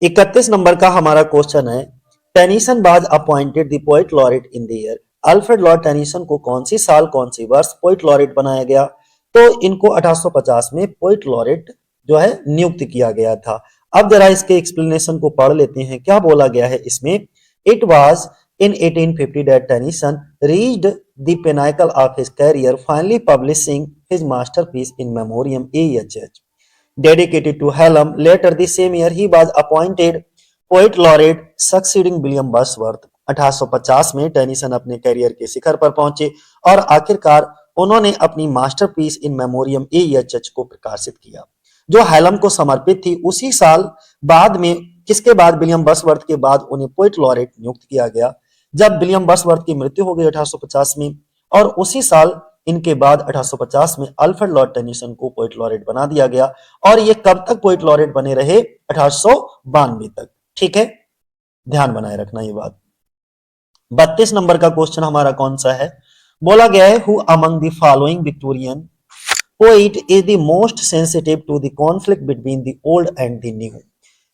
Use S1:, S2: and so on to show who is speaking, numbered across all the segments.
S1: 31 number का हमारा question है, Tennyson was appointed the poet laureate in the year. Alfred Lord Tennyson को कौन सी साल कौन सी वर्ष पोएट लॉरेट बनाया गया? तो इनको 1850 में पोएट लॉरेट जो है नियुक्त किया गया था। अब जरा इसके एक्सप्लेनेशन को पढ़ लेते हैं, क्या बोला गया है इसमें। It was in 1850 that Tennyson reached the pinnacle of his career, finally publishing his masterpiece in memoriam AHH dedicated to Hallam. Later the same year, he was appointed poet laureate, succeeding William Wordsworth. 1850 में Tennyson अपने career के शिखर पर पहुंचे और आखिरकार उन्होंने अपनी masterpiece इन memoriam AHH को प्रकाशित किया, जो हैलम को समर्पित थी। उसी साल बाद में किसके बाद, विलियम वर्ड्सवर्थ के बाद उन्हें पोएट लॉरेट नियुक्त किया गया, जब विलियम वर्ड्सवर्थ की मृत्यु हो गई 1850 में। और उसी साल इनके बाद 1850 में अल्फ्रेड लॉर्ड टेनिसन को पोएट लॉरेट बना दिया गया। और ये कब तक पोएट लॉरेट बने रहे? 1892 तक। ठीक है, ध्यान बनाए रखना ये बात। 32 नंबर का क्वेश्चन हमारा कौन सा है? बोला गया है, who among the following Victorian poet is the most sensitive to the conflict between the old and the new.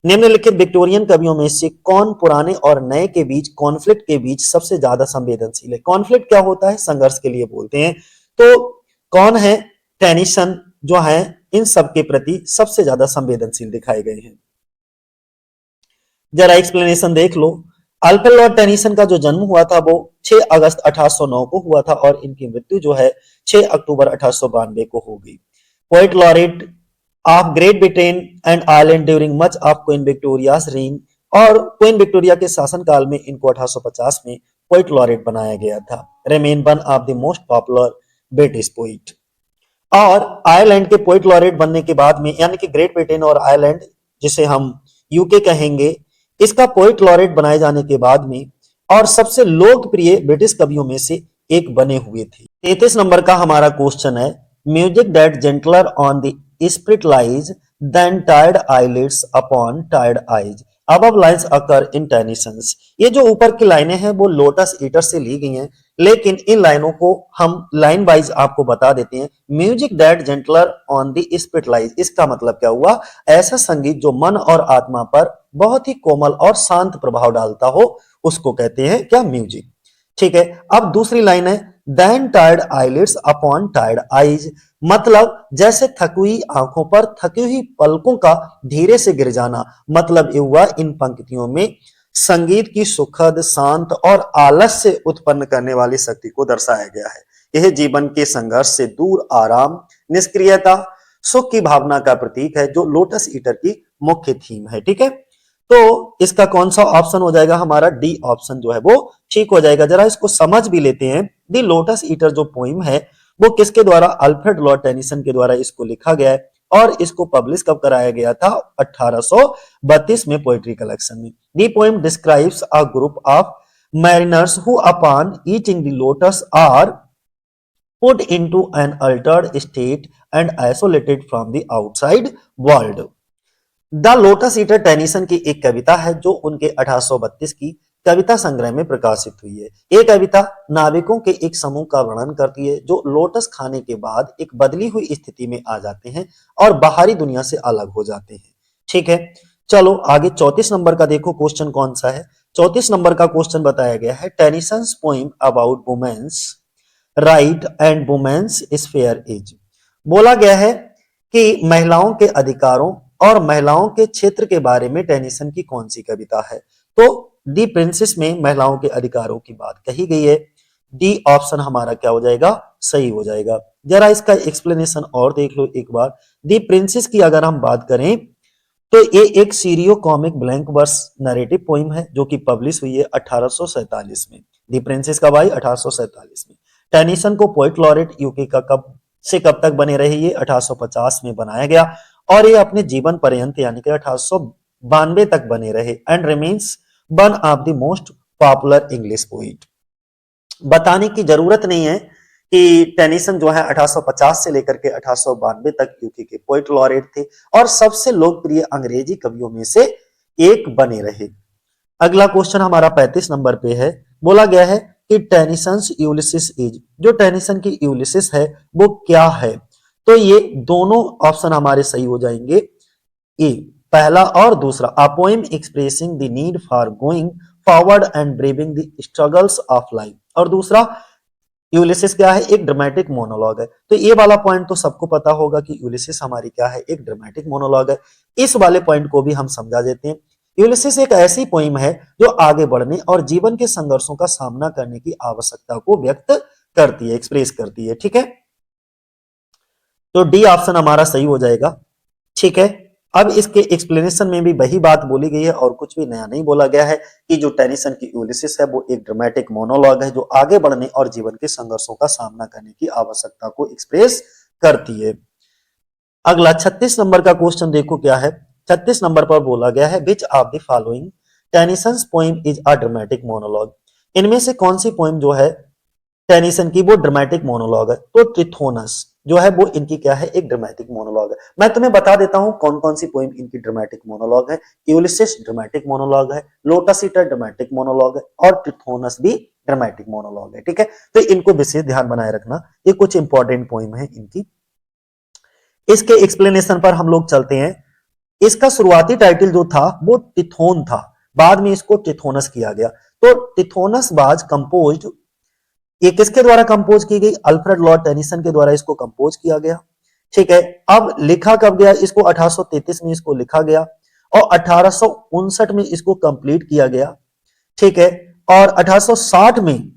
S1: निम्नलिखित विक्टोरियन कवियों में से कौन पुराने और नए के बीच, कॉन्फ्लिक्ट के बीच सबसे ज्यादा संवेदनशील है? कॉन्फ्लिक्ट क्या होता है? संघर्ष के लिए बोलते हैं। तो कौन है? टेनिसन जो है इन सब के प्रति सबसे ज्यादा संवेदनशील दिखाए गए हैं। जरा एक्सप्लेनेशन देख लो। अल्फ्रेड लॉर्ड टेनिसन का जो जन्म हुआ था वो 6 अगस्त 1809 को हुआ था और इनकी मृत्यु जो है 6 अक्टूबर 1892 को हो गई। Poet laureate of Great Britain and Ireland during much of Queen Victoria's reign, और क्वीन विक्टोरिया के शासनकाल में इनको 1850 में पोएट लॉरेट बनाया गया था। Remain one of the most popular British poet. और आयरलैंड के पोएट लॉरेट बनने के बाद में, यानी कि ग्रेट ब्रिटेन और आयरलैंड जिसे हम यूके कहेंगे, इसका पोएट लॉरेट बनाए जाने के बाद में और सबसे लोकप्रिय ब्रिटिश कवियों में से एक बने हुए थे। 33 नंबर का हमारा क्वेश्चन है, music that gentler on the spirit lies than tired eyelids upon tired eyes, above lines occur in Tennyson's. ये जो ऊपर की लाइनें हैं वो लोटस ईटर से ली गई हैं, लेकिन इन लाइनों को हम लाइन वाइज आपको बता देते हैं। Music that gentler on the spirit lies, इसका मतलब क्या हुआ? ऐसा संगीत जो मन और आत्मा पर बहुत ही कोमल और शांत प्रभाव डालता हो, उसको कहते हैं क्या? म्यूजिक। ठीक है, अब दूसरी लाइन है, than tired eyelids upon tired eyes, मतलब जैसे थकी हुई आंखों पर थकी हुई पलकों का धीरे से गिर जाना। मतलब ये हुआ, इन पंक्तियों में संगीत की सुखद, शांत और आलस्य उत्पन्न करने वाली शक्ति को दर्शाया गया है। यह जीवन के संघर्ष से दूर आराम, निष्क्रियता, सुख की भावना का प्रतीक है, जो लोटस ईटर की मुख्य थीम है। ठीक है, तो इसका कौन सा ऑप्शन हो जाएगा? हमारा डी ऑप्शन जो है वो ठीक हो जाएगा। जरा इसको समझ भी लेते हैं। दी लोटस ईटर जो पोइम है वो किसके द्वारा? अल्फ्रेड लॉर्ड टेनिसन के द्वारा इसको लिखा गया है और इसको पब्लिश कब कराया गया था? 1832 में पोएट्री कलेक्शन में। The poem describes a group of mariners who upon eating the lotus are put into an altered state and isolated from the outside world। The Lotus eater Tennyson की एक कविता है जो उनके 1832 की कविता संग्रह में प्रकाशित हुई है। ये कविता नाविकों के एक समूह का वर्णन करती है जो लोटस खाने के बाद एक बदली हुई स्थिति में आ जाते हैं और बाहरी दुनिया से अलग हो जाते हैं। ठीक है, चलो आगे 34 नंबर का देखो क्वेश्चन कौन सा है। 34 नंबर का क्वेश्चन बताया गया है, Tennyson's poem about women's right and women's sphere is. बोला गया है कि महिलाओं के अधिकारों और महिलाओं के क्षेत्र के बारे में टेनिसन की कौन सी कविता है? तो दी प्रिंसेस में महिलाओं के अधिकारों की बात कही गई है। डी ऑप्शन हमारा क्या हो जाएगा? सही हो जाएगा। जरा इसका एक्सप्लेनेशन और देख लो एक बार। दी प्रिंसेस की अगर हम बात करें तो ये एक serio comic blank verse narrative poem है जो कि पब्लिश हुई है 1847 में। दी प्रिंसेस कब आई? 1847 में। टेनिसन को पोएट लॉरेट यूके का कब से कब तक बने रहे? ये 1850 में बनाया गया और ये अपने जीवन पर्यंत यानी कि 1892 तक बने रहे and remains one of the most popular English poet. बताने की जरूरत नहीं है कि टेनिसन जो है 1850 से लेकर के 1892 तक यूके के पोएट लॉरेट थे और सबसे लोकप्रिय अंग्रेजी कवियों में से एक बने रहे। अगला क्वेश्चन हमारा 35 नंबर पे है। बोला गया है कि टेनिसन्स यूलिसिस इज, जो टेनिसन की यूलिसिस है वो क्या है? तो ये दोनों ऑप्शन हमारे सही हो जाएंगे। ए पहला और दूसरा, a poem expressing the need for going forward and braving the struggles of life, और दूसरा यूलिसिस क्या है, एक ड्रामेटिक मोनोलॉग है। तो ये वाला पॉइंट तो सबको पता होगा कि यूलिसिस हमारी क्या है, एक ड्रामेटिक मोनोलॉग है। इस वाले पॉइंट को भी हम समझा देते हैं। यूलिसिस एक ऐसी पोइम है जो आगे बढ़ने और जीवन के संघर्षों का सामना करने की आवश्यकता को व्यक्त करती है, एक्सप्रेस करती है। ठीक है, तो डी ऑप्शन हमारा सही हो जाएगा। ठीक है, अब इसके एक्सप्लेनेशन में भी वही बात बोली गई है और कुछ भी नया नहीं बोला गया है कि जो टेनिसन की यूलिसिस है वो एक ड्रामेटिक मोनोलॉग है जो आगे बढ़ने और जीवन के संघर्षों का सामना करने की आवश्यकता को एक्सप्रेस करती है। अगला 36 नंबर का क्वेश्चन देखो क्या है। 36 नंबर पर बोला गया है विच of the following Tennyson's poem is a dramatic monologue, इनमें से कौन सी पोइम जो है टेनिसन की वो ड्रामेटिक मोनोलॉग है। तो ट्रिथोनस जो है वो इनकी क्या है, एक ड्रामेटिक मोनोलॉग है। मैं तुम्हें बता देता हूं कौन कौन सी पोइम इनकी ड्रामेटिक मोनोलॉग है। यूलिसिस ड्रामेटिक मोनोलॉग है, लोटस ईटर ड्रामेटिक मोनोलॉग है और ट्रिथोनस भी ड्रामेटिक मोनोलॉग है। ठीक है, तो इनको विशेष ध्यान बनाए रखना, ये कुछ इंपॉर्टेंट पोइम है इनकी। इसके एक्सप्लेनेशन पर हम लोग चलते हैं। इसका शुरुआती टाइटल जो था वो टिथोन था, बाद में इसको टिथोनस किया गया। तो टिथोनस वाज कंपोज्ड, ये किसके द्वारा कंपोज की गई, अल्फ्रेड लॉर्ड टेनिसन के द्वारा इसको कंपोज किया गया। ठीक है, अब लिखा कब गया इसको, 1833 में इसको लिखा गया और 1859 में इसको कंप्लीट किया गया। ठीक है, और 1860 में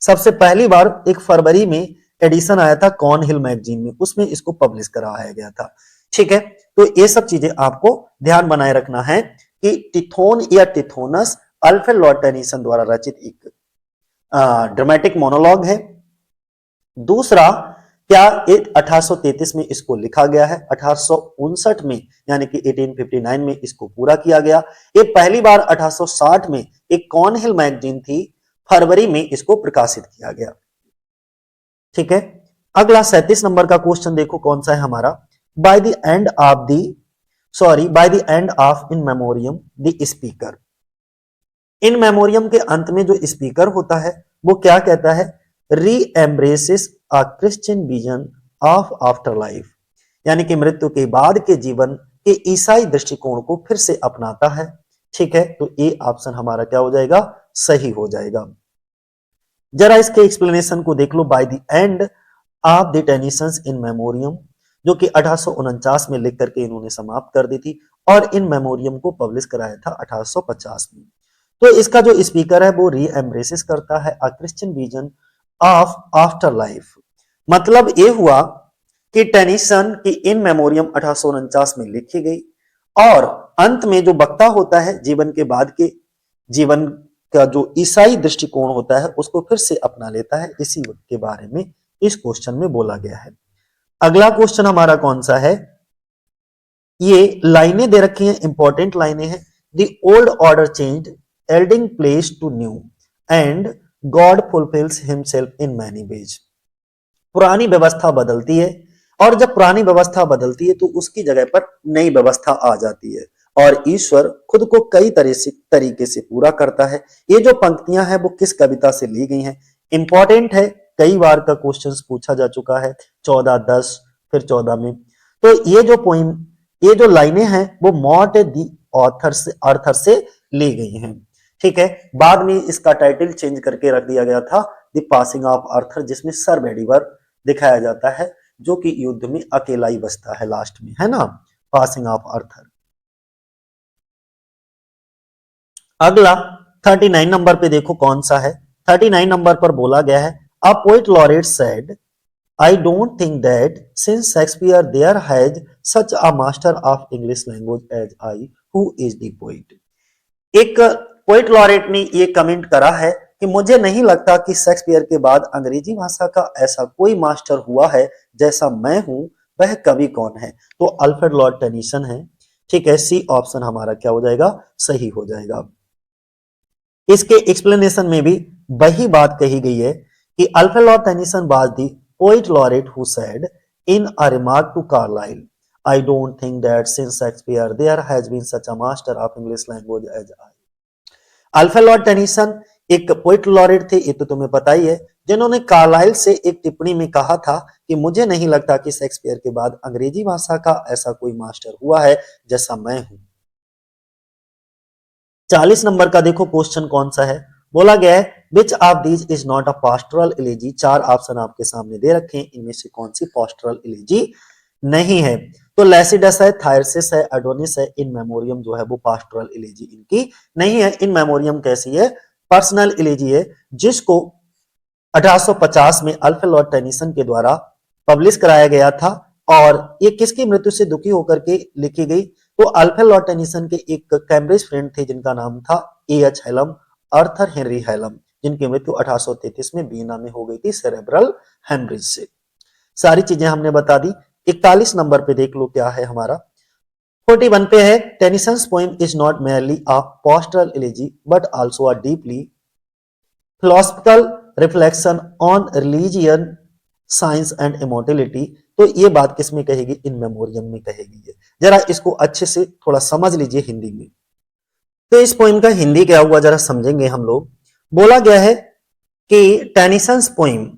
S1: सबसे पहली बार 1 फरवरी में एडिशन आया था कॉर्नहिल मैगजीन में, उसमें इसको पब्लिश कराया गया था। ठीक है, तो ये सब चीजें आपको ध्यान बनाए रखना है कि टिथोन या टिथोनस अल्फ्रेड लॉर्ड टेनिसन द्वारा रचित एक ड्रामेटिक मोनोलॉग है। दूसरा क्या, 1833 में इसको लिखा गया है, 1859 में यानी कि 1859 में इसको पूरा किया गया। ये पहली बार 1860 में एक कॉर्नहिल मैगजीन थी, फरवरी में इसको प्रकाशित किया गया। ठीक है, अगला 37 नंबर का क्वेश्चन देखो कौन सा है हमारा, bye the end of the by the end of In memoriam the speaker, in memoriam के अंत में जो स्पीकर होता है वो क्या कहता है, re embraces a Christian vision of afterlife, यानी कि मृत्यु के बाद के जीवन के ईसाई दृष्टिकोण को फिर से अपनाता है। ठीक है, तो ये ऑप्शन हमारा क्या हो जाएगा, सही हो जाएगा। जरा इसके एक्सप्लेनेशन को देख लो, by the end of the Tennyson's In Memoriam, जो कि 1849 में लिख करके इन्होंने समाप्त कर दी थी और इन मेमोरियम को पब्लिश कराया था 1850 में। तो इसका जो स्पीकर है वो री एम्ब्रेसिस करता है अ Christian vision of after life, मतलब ये हुआ कि टेनिसन की इन मेमोरियम 1849 में लिखी गई और अंत में जो वक्ता होता है जीवन के बाद के जीवन का जो ईसाई दृष्टिकोण होता है उसको फिर से अपना लेता है, इसी के बारे में इस क्वेश्चन में बोला गया है। अगला क्वेश्चन हमारा कौन सा है, ये लाइनें दे रखी हैं, इंपॉर्टेंट लाइनें हैं। The old order changed yielding place to new and God fulfils himself in many ways, पुरानी व्यवस्था बदलती है और जब पुरानी व्यवस्था बदलती है तो उसकी जगह पर नई व्यवस्था आ जाती है और ईश्वर खुद को कई तरीके से पूरा करता है। ये जो पंक्तियां हैं वो किस कविता से ली गई हैं, इंपॉर्टेंट है, कई बार का क्वेश्चन पूछा जा चुका है, 14, 10 फिर 14 में। तो ये जो पोइम, ये जो लाइनें हैं वो मॉट दी ऑर्थर से ली गई हैं। ठीक है, बाद में इसका टाइटल चेंज करके रख दिया गया था द पासिंग ऑफ आर्थर, जिसमें सर बेडीवर दिखाया जाता है जो कि युद्ध में अकेला ही बचता है लास्ट में, है ना, पासिंग ऑफ आर्थर। अगला 39 नंबर पे देखो कौन सा है। 39 नंबर पर बोला गया है a poet laureate said I don't think that since Shakespeare there has such a master of English language as I who is the poet. एक पोएट लॉरेट ने ये कमेंट करा है कि मुझे नहीं लगता कि शेक्सपियर के बाद अंग्रेजी भाषा का ऐसा कोई मास्टर हुआ है जैसा मैं हूं, वह कवि कौन है। तो अल्फ्रेड लॉर्ड टेनिसन है। ठीक है, सी ऑप्शन हमारा क्या हो जाएगा, सही हो जाएगा। इसके एक्सप्लेनेशन में भी वही बात कही गई है कि Alfred Lord Tennyson was the poet laureate who said in a remark to Carlyle I don't think that since Shakespeare there has been such a master of English language as I. Alfred Lord Tennyson एक poet laureate थे, ये तो तुम्हें पता ही है, जिन्होंने Carlisle से एक टिप्पणी में कहा था कि मुझे नहीं लगता कि शेक्सपियर के बाद अंग्रेजी भाषा का ऐसा कोई मास्टर हुआ है जैसा मैं हूं। 40 नंबर का देखो क्वेश्चन कौन सा है, बोला गया है which of these is not a pastoral इलेजी। चार ऑप्शन आपके सामने दे रखे हैं, इनमें से कौन सी पास्टोरल इलेजी नहीं है। तो लैसिडस है, थायरसिस है, एडोनिस है, इन मेमोरियम जो है वो पास्टोरल इलेजी इनकी नहीं है। इन मेमोरियम कैसी है, पर्सनल इलेजी है, जिसको 1850 में अल्फ्रेड लॉर्ड टेनिसन के द्वारा पब्लिश कराया गया था। और ये किसकी मृत्यु से दुखी होकर के लिखी गई, तो अल्फ्रेड लॉर्ड टेनिसन के एक कैम्ब्रिज फ्रेंड थे जिनका नाम था एएच हेलम, आर्थर हेनरी हेलम, जिनकी मृत्यु 1833 में वियना में हो गई थी सेरेब्रल हेमरेज से। सारी चीजें हमने बता दी। 41 नंबर पे देख लो क्या है हमारा, 41 पे है Tennyson's poem is not merely a pastoral elegy but also a deeply philosophical reflection on religion science and immortality. तो ये बात किसमें कहेगी, इन मेमोरियम में कहेगी। ये जरा इसको अच्छे से थोड़ा समझ लीजिए हिंदी में। तो इस पोइम का हिंदी क्या हुआ जरा समझेंगे हम लोग। बोला गया है कि टेनिसन्स पोइम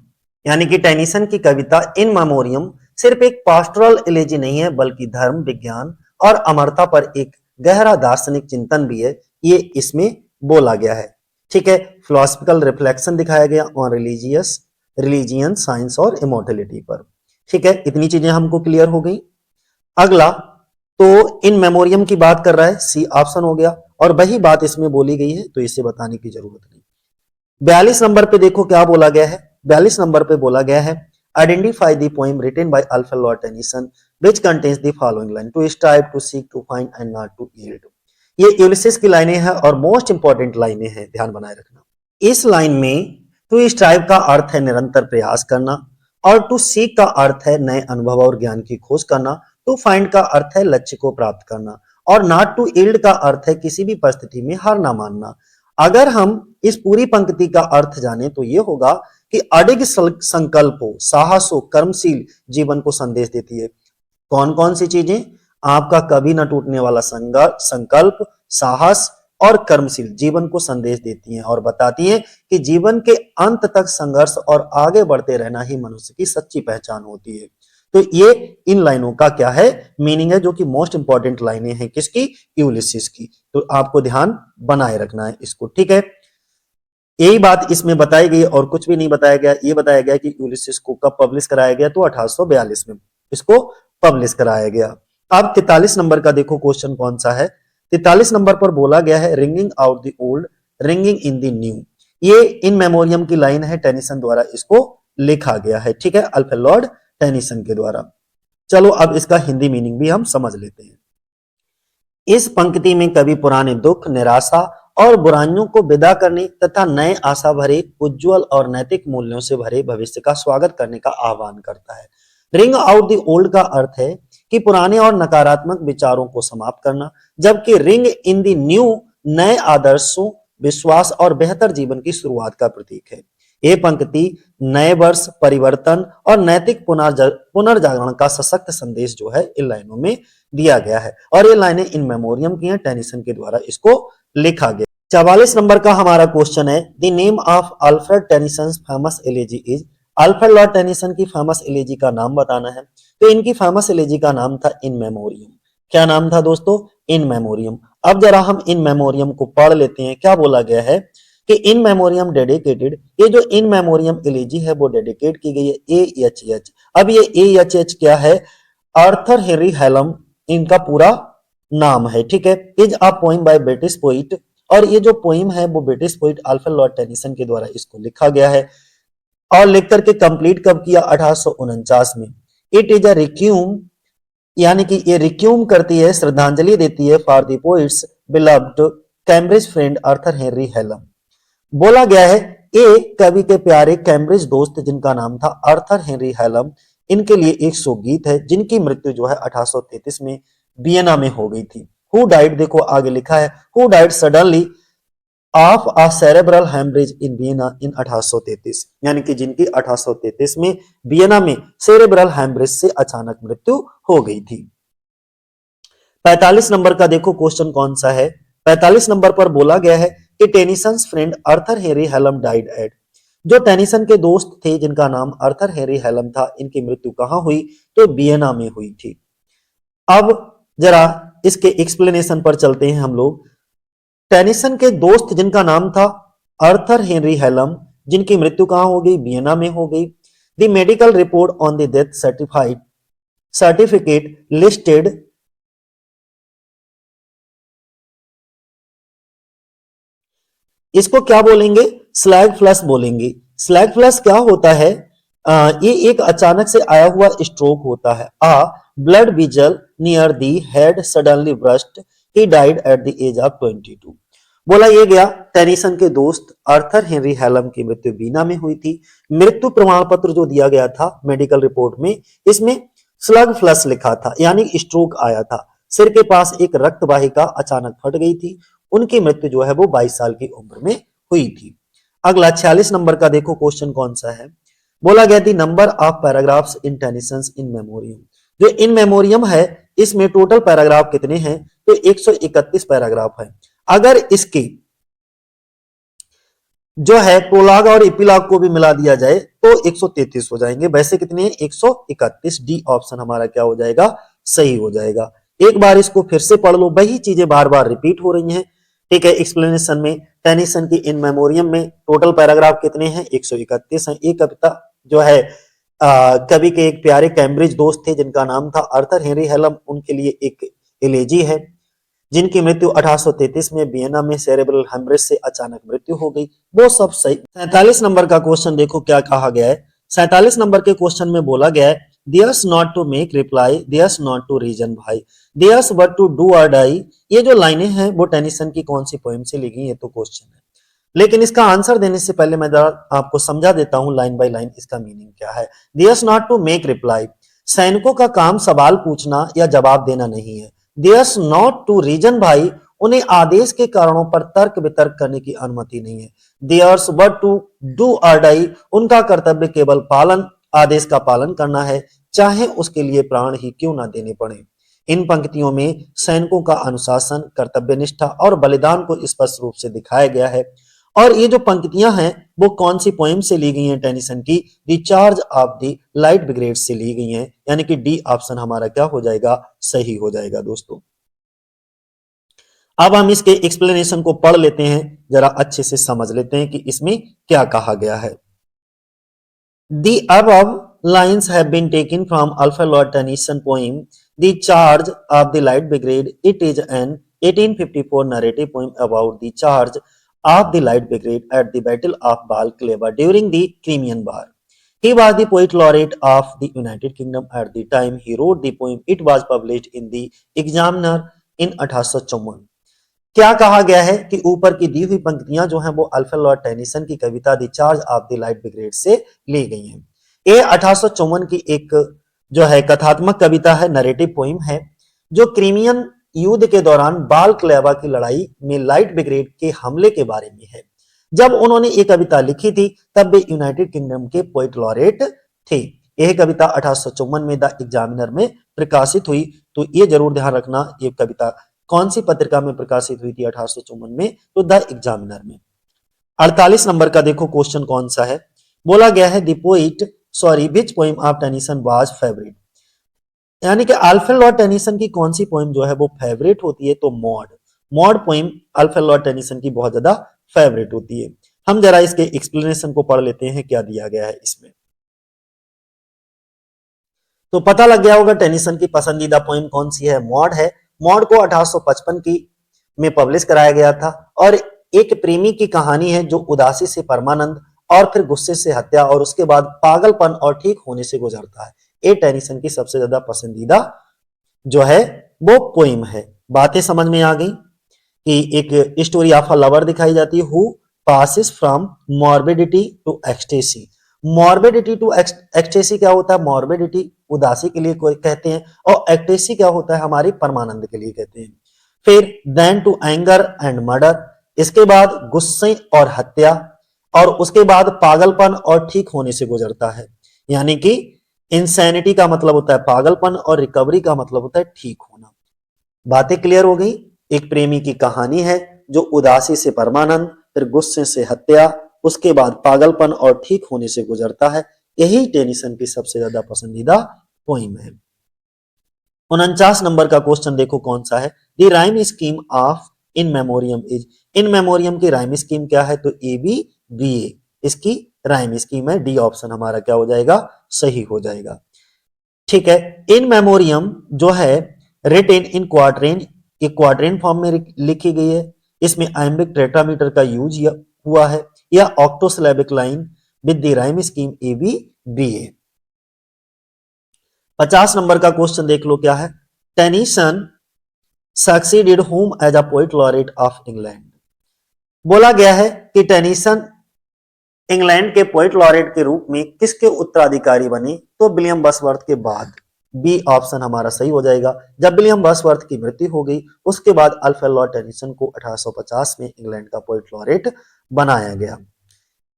S1: यानी कि टेनिसन की कविता इन मेमोरियम सिर्फ एक पास्टोरल एलेजी नहीं है, बल्कि धर्म, विज्ञान और अमरता पर एक गहरा दार्शनिक चिंतन भी है, ये इसमें बोला गया है। ठीक है, फिलोसफिकल रिफ्लेक्शन दिखाया गया ऑन रिलीजियन, साइंस और इमोर्टेलिटी पर। ठीक है, इतनी चीजें हमको क्लियर हो गई। अगला, तो इन मेमोरियम की बात कर रहा है, सी ऑप्शन हो गया, और वही बात इसमें बोली गई है, तो इसे बताने की जरूरत नहीं। 42 नंबर पे देखो क्या बोला गया है, 42 नंबर पे बोला गया है identify the poem written by Alfred Lord Tennyson which contains the following line to strive to seek to find and not to yield. ये यूलिसिस की लाइनें हैं और मोस्ट इंपॉर्टेंट लाइनें हैं, ध्यान बनाए रखना। इस लाइन में टू स्ट्राइव का अर्थ है निरंतर प्रयास करना, और टू सीक का अर्थ है नए अनुभव और ज्ञान की खोज करना, टू फाइंड का अर्थ है लक्ष्य को प्राप्त करना, और नॉट टू यील्ड का अर्थ है किसी भी परिस्थिति में हार ना मानना। अगर हम इस पूरी पंक्ति का अर्थ जाने तो ये होगा कि अडिग संकल्प हो, साहस हो, कर्मशील जीवन को संदेश देती है। कौन कौन सी चीजें, आपका कभी न टूटने वाला संकल्प, साहस और कर्मशील जीवन को संदेश देती हैं और बताती हैं कि जीवन के अंत तक संघर्ष और आगे बढ़ते रहना ही मनुष्य की सच्ची पहचान होती है। तो ये इन लाइनों का क्या है, मीनिंग है, जो कि मोस्ट इंपॉर्टेंट लाइनें हैं किसकी, यूलिसिस की। तो आपको ध्यान बनाए रखना है इसको। ठीक है, यही बात इसमें बताई गई और कुछ भी नहीं बताया गया। ये बताया गया कि यूलिसिस को कब पब्लिश कराया गया, तो 1842 में इसको पब्लिश कराया गया। अब 43 नंबर का देखो क्वेश्चन कौन सा है। 43 नंबर पर बोला गया है ringing out the old, ringing in the new. ये इन मेमोरियम की लाइन है, टेनिसन द्वारा इसको लिखा गया है। ठीक है, अल्फ्रेड लॉर्ड टेनिसन के द्वारा। चलो अब इसका हिंदी मीनिंग भी हम समझ लेते हैं। इस पंक्ति में कवि पुराने दुख, निराशा और बुराइयों को विदा करने तथा नए आशा भरे, उज्जवल और नैतिक मूल्यों से भरे भविष्य का स्वागत करने का आह्वान करता है। रिंग आउट द ओल्ड का अर्थ है कि पुराने और नकारात्मक विचारों को समाप्त करना, जबकि रिंग इन द न्यू नए आदर्शों, विश्वास और बेहतर जीवन की शुरुआत का प्रतीक है। ये पंक्ति नए वर्ष, परिवर्तन और नैतिक पुनर्जागरण का सशक्त संदेश जो है इन लाइनों में दिया गया है, और ये लाइनें इन मेमोरियम की हैं, टेनिसन के द्वारा इसको लिखा गया। 44 नंबर का हमारा क्वेश्चन है the name of Alfred Tennyson famous elegy is. Alfred Lord Tennyson की फेमस एलेजी का नाम बताना है। तो इनकी फेमस एलेजी का नाम था इन मेमोरियम। क्या नाम था दोस्तों, इन मेमोरियम। अब जरा हम इन मेमोरियम को पढ़ लेते हैं। क्या बोला गया है कि इन मेमोरियम डेडिकेटेड, ये जो इन मेमोरियम एलेजी है वो डेडिकेट की गई है AHH। अब ये AHH क्या है, आर्थर हेनरी हेलम इनका पूरा नाम है। ठीक है, is a poem by British poet, और ये जो पोइम है वो British poet Alfred Lord Tennyson के द्वारा इसको लिखा गया है, और लिख करके कंप्लीट कब किया, 1849 में। इट इज अ रिक्यूम, यानी कि ये रिक्यूम करती है, श्रद्धांजलि देती है for the poet's beloved Cambridge friend Arthur Henry Hallam. बोला गया है ये कवि के प्यारे कैम्ब्रिज दोस्त जिनका नाम था आर्थर हेनरी हेलम, इनके लिए एक शोक गीत है, जिनकी मृत्यु जो है 1833 में वियना में हो गई थी। हु डाइड, देखो आगे लिखा है, who died suddenly of a cerebral haemorrhage in Vienna in 1833, यानी कि जिनकी 1833 में वियना में सेरेब्रल हेमरेज से अचानक मृत्यु हो गई थी। 45 नंबर का देखो क्वेश्चन कौन सा है। 45 नंबर पर बोला गया है कि Tennyson's friend Arthur Henry Hallam died at. जो टेनिसन के दोस्त थे जिनका नाम आर्थर हेनरी हेलम था, इनकी मृत्यु कहां हुई, तो वियना में हुई थी। अब जरा इसके एक्सप्लेनेशन पर चलते हैं हम लोग। टेनिसन के दोस्त जिनका नाम था अर्थर हेनरी हेलम, जिनकी मृत्यु कहां हो गई? वियना में हो गई। The medical report on the death certificate listed, इसको क्या बोलेंगे? स्लैग फ्लश बोलेंगे। स्लैग फ्लश क्या होता है? ये एक अचानक से आया हुआ स्ट्रोक होता है। Blood vessel near the head suddenly burst, he died at the age of 22। बोला ये गया टेनिसन के दोस्त आर्थर हेनरी हेलम की मृत्यु बीना में हुई थी। मृत्यु प्रमाण पत्र जो दिया गया था मेडिकल रिपोर्ट में, इसमें स्लग फ्लश लिखा था, यानी स्ट्रोक आया था। सिर के पास एक रक्त वाहिका अचानक फट गई थी। उनकी मृत्यु जो है वो 22 साल की उम्र में हुई थी। अगला 46 नंबर का देखो क्वेश्चन कौन सा है। बोला गया the number of paragraphs in Tennyson's In Memoriam. जो इन मेमोरियम है इसमें टोटल पैराग्राफ कितने हैं? तो 131 पैराग्राफ है। अगर इसके जो है प्रोलॉग और इपिलॉग को भी मिला दिया जाए तो 133 हो जाएंगे। वैसे कितने हैं? 131। डी ऑप्शन हमारा क्या हो जाएगा? सही हो जाएगा। एक बार इसको फिर से पढ़ लो, वही चीजें बार बार रिपीट हो रही हैं। ठीक है, एक्सप्लेनेशन में टेनिसन की इन मेमोरियम में टोटल पैराग्राफ कितने हैं? 131 हैं। एक कविता जो है कवि के एक प्यारे कैम्ब्रिज दोस्त थे जिनका नाम था आर्थर हेनरी हेलम, उनके लिए एक एलेजी है, जिनकी मृत्यु 1833 में वियना में सेरेब्रल हेमरेज से अचानक मृत्यु हो गई। वो सब सही। 47 नंबर का क्वेश्चन देखो क्या कहा गया है। 47 नंबर के क्वेश्चन में बोला गया है there's not to make reply, there's not to reason why, there's but to do और डाई। ये जो लाइनें हैं वो टेनिसन की कौन सी पोएम से ली गई? ये तो क्वेश्चन है, लेकिन इसका आंसर देने से पहले मैं जरा आपको समझा देता हूं लाइन बाय लाइन इसका मीनिंग क्या है। There's not to make reply, सैनिकों का काम सवाल पूछना या जवाब देना नहीं है। देयर्स नॉट टू रीजन भाई, उन्हें आदेश के कारणों पर तर्क वितर्क करने की अनुमति नहीं है। देयर्स बट टू डू और डाई, उनका कर्तव्य केवल पालन, आदेश का पालन करना है, चाहे उसके लिए प्राण ही क्यों ना देने पड़े। इन पंक्तियों में सैनिकों का अनुशासन, कर्तव्य निष्ठा और बलिदान को स्पष्ट रूप से दिखाया गया है। और ये जो पंक्तियां हैं वो कौन सी पोएम से ली गई हैं? टेनिसन की the Charge of the Light Brigade से ली गई हैं, यानी कि डी ऑप्शन हमारा क्या हो जाएगा? सही हो जाएगा दोस्तों। अब हम इसके एक्सप्लेनेशन को पढ़ लेते हैं, जरा अच्छे से समझ लेते हैं कि इसमें क्या कहा गया है। The above lines have been taken from Alfred Lord Tennyson poem The Charge of the Light Brigade. It is an 1854 narrative poem about the charge of the Light Brigade at the Battle of Balaclava during the Crimean War. He was the poet laureate of the United Kingdom at the time he wrote the poem. It was published in the Examiner in 1854। क्या कहा गया है कि ऊपर की दी हुई पंक्तियां जो हैं वो अल्फ्रेड लॉर्ड टेनिसन की कविता the Charge of the Light Brigade से ली गई हैं। ये 1854 की एक जो है कथात्मक कविता है, नरेटिव पोइम है, जो क्रीमियन युद्ध के दौरान बालक्लेवा की लड़ाई में लाइट ब्रिगेड के हमले के बारे में है। जब उन्होंने ये कविता लिखी थी तब वे यूनाइटेड किंगडम के पोइट लॉरेट थे। यह कविता 1854 में द एग्जामिनर में प्रकाशित हुई। तो ये जरूर ध्यान रखना, ये कविता कौन सी पत्रिका में प्रकाशित हुई थी 1854 में? तो द एग्जामिनर में। 48 नंबर का देखो क्वेश्चन कौन सा है। बोला गया है which poem of Tennyson was favourite, यानी कि अल्फ्रेड लॉर्ड टेनिसन की कौन सी पोएम जो है वो फेवरेट होती है? तो mod poem Alfred Lord Tennyson की बहुत ज्यादा फेवरेट होती है। हम जरा इसके एक्सप्लेनेशन को पढ़ लेते हैं क्या दिया गया है इसमें। तो पता लग गया होगा टेनिसन की पसंदीदा पोएम कौन सी है? मॉड है। मॉड को 1855 की में पब्लिश कराया गया था और एक प्रेमी की कहानी है जो उदासी से परमानंद और फिर गुस्से से हत्या और उसके बाद पागलपन और ठीक होने से गुजरता है। ये टेनिसन की सबसे ज्यादा पसंदीदा जो है वो पोइम है। बातें समझ में आ गई कि एक स्टोरी ऑफ अ लवर दिखाई जाती है who passes from morbidity to ecstasy. Morbidity to ecstasy क्या होता है? मॉर्बिडिटी उदासी के लिए कहते हैं और एक्टेसी क्या होता है? हमारी परमानंद के लिए कहते हैं। फिर then to anger and murder, इसके बाद गुस्से और हत्या, और उसके बाद पागलपन और ठीक होने से गुजरता है। यानी कि इंसैनिटी का मतलब होता है पागलपन और रिकवरी का मतलब होता है ठीक होना। बातें क्लियर हो गई। एक प्रेमी की कहानी है जो उदासी से परमानंद, फिर गुस्से से हत्या, उसके बाद पागलपन और ठीक होने से गुजरता है। यही टेनिसन की सबसे ज्यादा पसंदीदा पोइम है। 49 नंबर का क्वेश्चन देखो कौन सा है। The rhyme scheme of In Memoriam is, in memoriam की राइम स्कीम क्या है, तो ए बी बी ए इसकी राइम स्कीम है, डी ऑप्शन हमारा क्या हो जाएगा, सही हो जाएगा। ठीक है, इन मेमोरियम जो है रिटेन इन क्वाड्रेन, एक क्वाड्रेन फॉर्म में लिखी गई है, इसमें आइम्बिक टेट्रामीटर का यूज हुआ है, या octosyllabic line with the rhyme scheme A B B A. 50 number का क्वेश्चन देख लो क्या है, Tennyson succeeded home as a poet laureate of England. बोला गया है कि टेनिसन इंग्लैंड के पोइट लॉरेट के रूप में किसके उत्तराधिकारी बने, तो विलियम बर्ड्सवर्थ के बाद, बी ऑप्शन हमारा सही हो जाएगा। जब विलियम बर्ड्सवर्थ की मृत्यु हो गई उसके बाद अल्फ्रेड लॉर्ड टेनिसन को 1850 में इंग्लैंड का पोइट लॉरेट बनाया गया।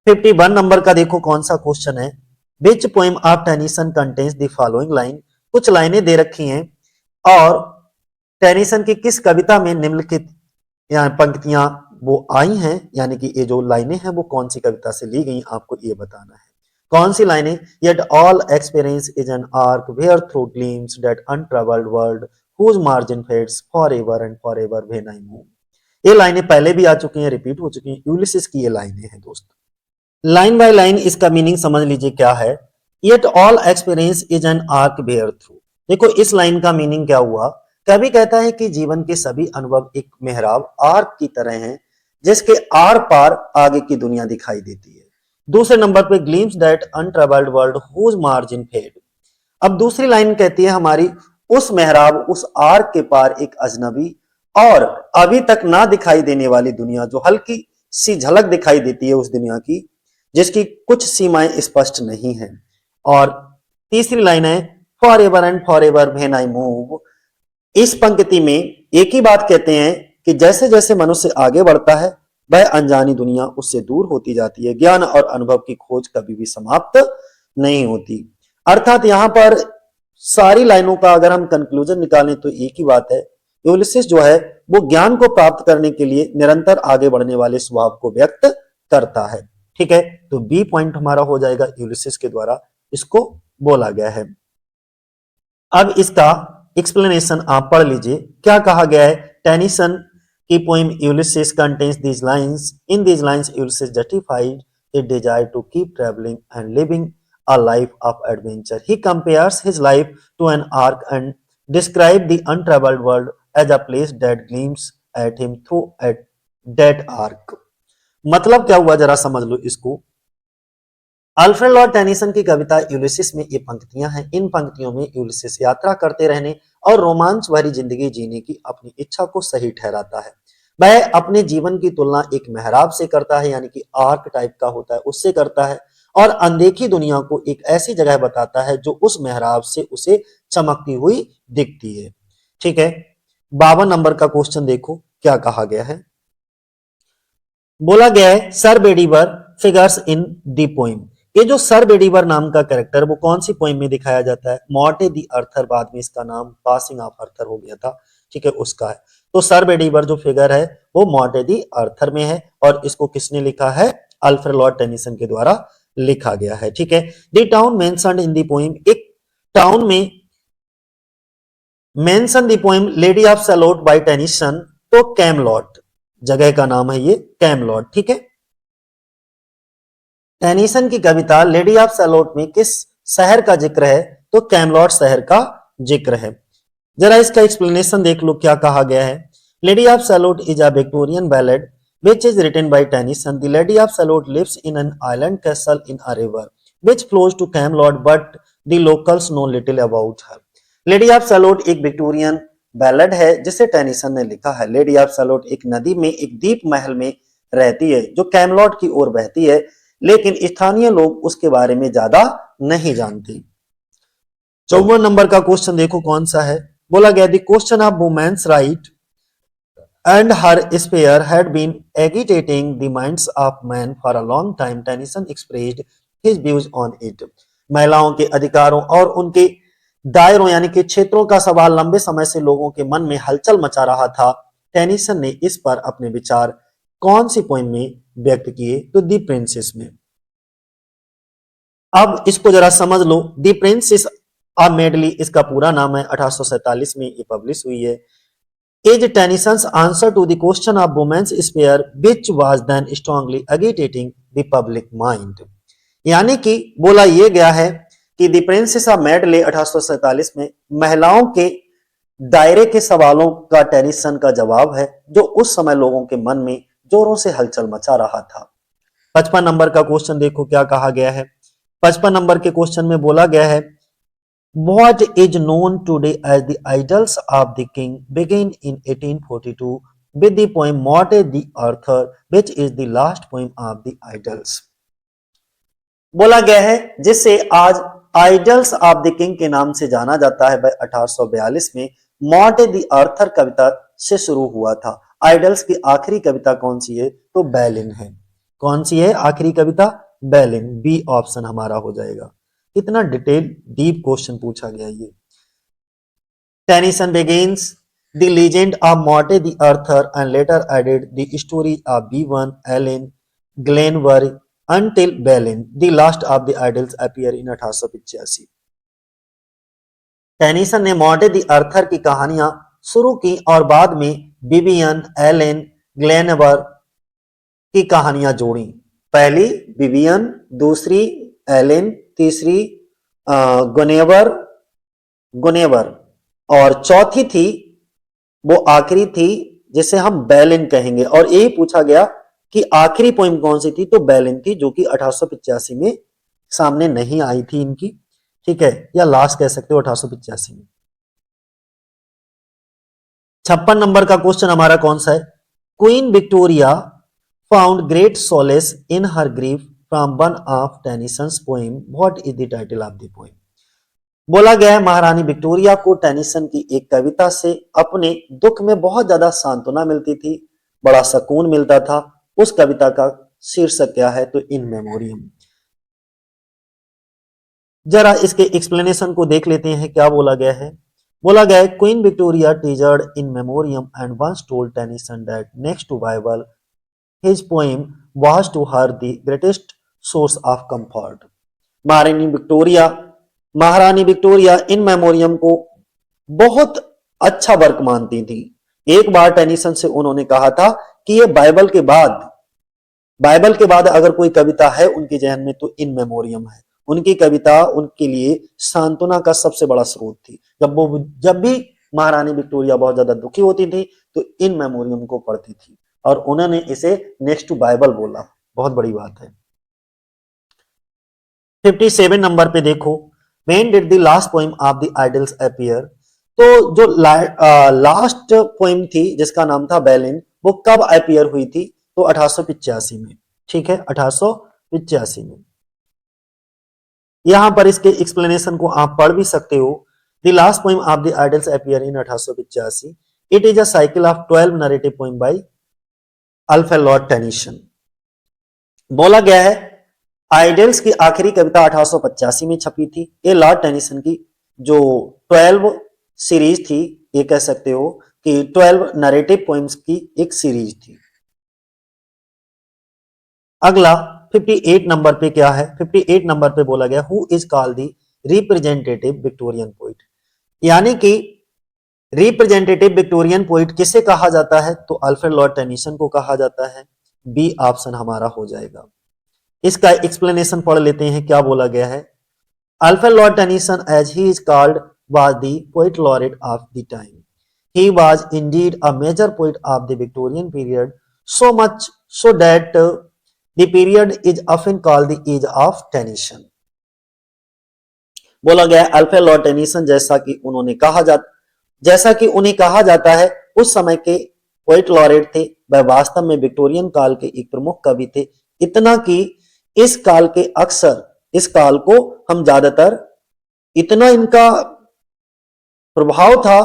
S1: 51 नंबर का देखो कौन सा क्वेश्चन है, which poem of Tennyson contains the following line, कुछ लाइनें दे रखी हैं और टेनिसन की किस कविता में निम्नलिखित पंक्तियां वो आई हैं, यानी कि ये जो लाइनें हैं वो कौन सी कविता से ली गई आपको ये बताना है। कौन सी लाइनें, yet all experience is an arch where through gleams that untravelled world whose margin fades forever and forever when I move. ये लाइनें पहले भी आ चुकी हैं, रिपीट हो चुकी हैं, यूलिसिस की ये लाइनें हैं दोस्त। लाइन बाय लाइन इसका मीनिंग समझ लीजिए क्या है, yet all experience is an arch wherethrough. देखो इस लाइन का मीनिंग क्या हुआ, कवि कहता है कि जीवन के सभी अनुभव एक मेहराब आर्क की तरह हैं जिसके आर पार आगे की दुनिया दिखाई देती है। दूसरे नंबर पे gleams that untravelled world whose margin fade. अब दूसरी लाइन कहती है हमारी, उस मेहराब उस आर्क के पार एक अजनबी और अभी तक ना दिखाई देने वाली दुनिया, जो हल्की सी झलक दिखाई देती है उस दुनिया की जिसकी कुछ सीमाएं स्पष्ट नहीं है। और तीसरी लाइन है, for ever and for ever when I move. इस पंक्ति में एक ही बात कहते हैं कि जैसे जैसे मनुष्य आगे बढ़ता है वह अनजानी दुनिया उससे दूर होती जाती है, ज्ञान और अनुभव की खोज कभी भी समाप्त नहीं होती। अर्थात यहां पर सारी लाइनों का अगर हम कंक्लूजन निकालें तो एक ही बात है, यूलिसिस जो है वो ज्ञान को प्राप्त करने के लिए निरंतर आगे बढ़ने वाले स्वभाव को व्यक्त करता है। ठीक है, तो बी पॉइंट हमारा हो जाएगा, यूलिसिस के द्वारा इसको बोला गया है। अब इसका एक्सप्लेनेशन आप पढ़ लीजिए, क्या कहा गया है, टेनिसन की poem Ulysses contains these lines, in these lines Ulysses justified a desire to keep traveling and living a life of adventure. He compares his life to an ark and describes the untraveled world as a place that gleams at him through a dead ark. मतलब क्या हुआ जरा समझ लो इसको। Alfred Lord Tennyson की कविता Ulysses में ये पंक्तियां हैं, इन पंक्तियों में यूलिसिस यात्रा करते रहने और रोमांच भरी जिंदगी जीने की अपनी इच्छा को सही ठहराता है। वह अपने जीवन की तुलना एक मेहराब से करता है, यानी कि आर्क टाइप का होता है उससे करता है, और अनदेखी दुनिया को एक ऐसी जगह बताता है जो उस मेहराब से उसे चमकती हुई दिखती है। ठीक है, 52 नंबर का क्वेश्चन देखो क्या कहा गया है। बोला गया है Sir Bedivere figures in the poem. ये जो सर बेडीवर नाम का कैरेक्टर वो कौन सी पोइम में दिखाया जाता है, मॉर्टे दी अर्थर, बाद में इसका नाम पासिंग ऑफ अर्थर हो गया था। ठीक है, उसका है। तो सर बेडीवर जो फिगर है वो मॉर्टे दी अर्थर में है और इसको किसने लिखा है, अल्फ्रेड लॉर्ड टेनिसन के द्वारा लिखा गया है। ठीक है, the town mentioned in the poem, एक टाउन में mention the poem lady of सैलोट बाय टेनिसन, तो कैमलॉट जगह का नाम है ये कैमलॉट। ठीक है, टेनिसन की कविता लेडी ऑफ सैलोट में किस शहर का जिक्र है, तो कैमलॉट शहर का जिक्र है। जरा इसका एक्सप्लेनेशन देख लो क्या कहा गया है। लेडी ऑफ सैलोट is a Victorian ballad which is written by Tennyson. The Lady of Shalott lives in an island castle in a river which flows to Camelot, but the locals know little about her. Lady of सैलोट एक Victorian ballad है जिसे Tennyson ने लिखा है। Lady of सैलोट एक नदी में एक दीप महल में रहती है जो कैमलॉट की ओर बहती है, लेकिन स्थानीय लोग उसके बारे में ज्यादा नहीं जानते। 54 नंबर का क्वेश्चन देखो कौन सा है। बोला गया the question of women's right and her spear had been agitating the minds of men for a long time. Tennyson expressed his views on it. महिलाओं के अधिकारों और उनके दायरों यानी कि क्षेत्रों का सवाल लंबे समय से लोगों के मन में हलचल मचा रहा था। टेनिसन ने इस पर अपने विचार कौन सी पोइम में व्यक्त किए, तो दी प्रिंसेस में। अब इसको जरा समझ लो, दी प्रिंसेस अ मेडली इसका पूरा नाम है, 1847 में ये पब्लिश हुई है। is Tennyson's answer to the question of women's sphere which was then strongly agitating the public mind। यानी कि बोला यह गया है कि द प्रिंसेस ऑफ मेडले 1847 में महिलाओं के दायरे के सवालों का टेनिसन का जवाब है जो उस समय लोगों के मन में जोरों से हलचल मचा रहा था। 55 नंबर का क्वेश्चन देखो क्या कहा गया है। 55 नंबर के क्वेश्चन में बोला गया है What is known today as the Idylls of the King began in 1842 with the poem Morte the Arthur, which is the last poem of the Idylls। बोला गया है जिसे आज आइडल्स ऑफ द किंग के नाम से जाना जाता है। वह 1842 में मॉर्टे द आर्थर कविता से शुरू हुआ था। आइडल्स की आखिरी कविता कौन सी है? तो बैलिन है। कौन सी है आखिरी कविता? बैलिन। बी ऑप्शन हमारा हो जाएगा। कितना डिटेल डीप क्वेश्चन पूछा गया ये। Tennyson begins the legend of Morte the Arthur and later added the stories of Bevan, Allen, Glenveagh until Balin, the last of the Idylls appear in 1885। Tennyson ने मॉर्टे the Arthur की कहानियां शुरू की और बाद में विवियन, एलेन, ग्लेनवर्ग की कहानियां जोड़ी। पहली विवियन, दूसरी एलेन, तीसरी गुनेवर और चौथी थी वो आखिरी थी जिसे हम बैलिन कहेंगे। और यही पूछा गया कि आखिरी पोइम कौन सी थी? तो बैलिन थी जो कि 1885 में सामने नहीं आई थी इनकी, ठीक है, या लास्ट कह सकते हो 1885 में। 56 नंबर का क्वेश्चन हमारा कौन सा है? Queen Victoria found great solace in her grief from one of Tennyson's poem, what is the title of the poem. बोला गया है महारानी विक्टोरिया को टेनिसन की एक कविता से अपने दुख में बहुत ज्यादा सांत्वना मिलती थी, बड़ा सुकून मिलता था। उस कविता का शीर्षक क्या है? तो इन मेमोरियम। जरा इसके एक्सप्लेनेशन को देख लेते हैं क्या बोला गया है। बोला गया है Queen Victoria treasured In Memoriam and once told Tennyson that next to Bible his poem was to her the greatest source of comfort. महारानी विक्टोरिया इन मेमोरियम को बहुत अच्छा वर्क मानती थी। एक बार टेनिसन से उन्होंने कहा था कि ये बाइबल के बाद अगर कोई कविता है उनके जहन में तो इन मेमोरियम है। उनकी कविता उनके लिए सांत्वना का सबसे बड़ा स्रोत थी। जब भी महारानी विक्टोरिया बहुत ज्यादा दुखी होती थी तो इन मेमोरियम को पढ़ती थी और उन्होंने इसे नेक्स्ट टू बाइबल बोला। बहुत बड़ी बात है। 57 नंबर पे देखो When did the last poem of the Idylls appear? तो जो लास्ट पोइम थी जिसका नाम था बैलिन, वो कब अपीयर हुई थी? तो 1885 में, ठीक है, 1885 में। यहां पर इसके एक्सप्लेनेशन को आप पढ़ भी सकते हो। The last poem of the Idylls appear in 1885। It is a cycle of 12 narrative poem by Alfred Lord Tennyson. बोला गया है आइडल्स की आखिरी कविता 1885 में छपी थी। ये लॉर्ड टेनिसन की जो 12 सीरीज थी, ये कह सकते हो कि 12 नरेटिव पोइम्स की एक सीरीज थी। अगला 58 नंबर पे क्या है? 58 नंबर पे बोला गया who is called the representative Victorian poet. यानी कि रिप्रेजेंटेटिव विक्टोरियन पोइट किसे कहा जाता है? तो अल्फ्रेड लॉर्ड टेनिसन को कहा जाता है। बी ऑप्शन हमारा हो जाएगा। इसका एक्सप्लेनेशन पढ़ लेते हैं क्या बोला गया है। Alfred Lord Tennyson as he is called was the poet laureate of the time. He was indeed a major poet of the Victorian period, so much so that the period is often called the age of Tennyson. बोला गया Alfred Lord Tennyson जैसा कि उन्हें कहा जाता है उस समय के पोएट लॉरेट थे। वह वास्तव में विक्टोरियन काल के एक प्रमुख कवि थे। इतना कि इस काल को हम ज्यादातर, इतना इनका प्रभाव था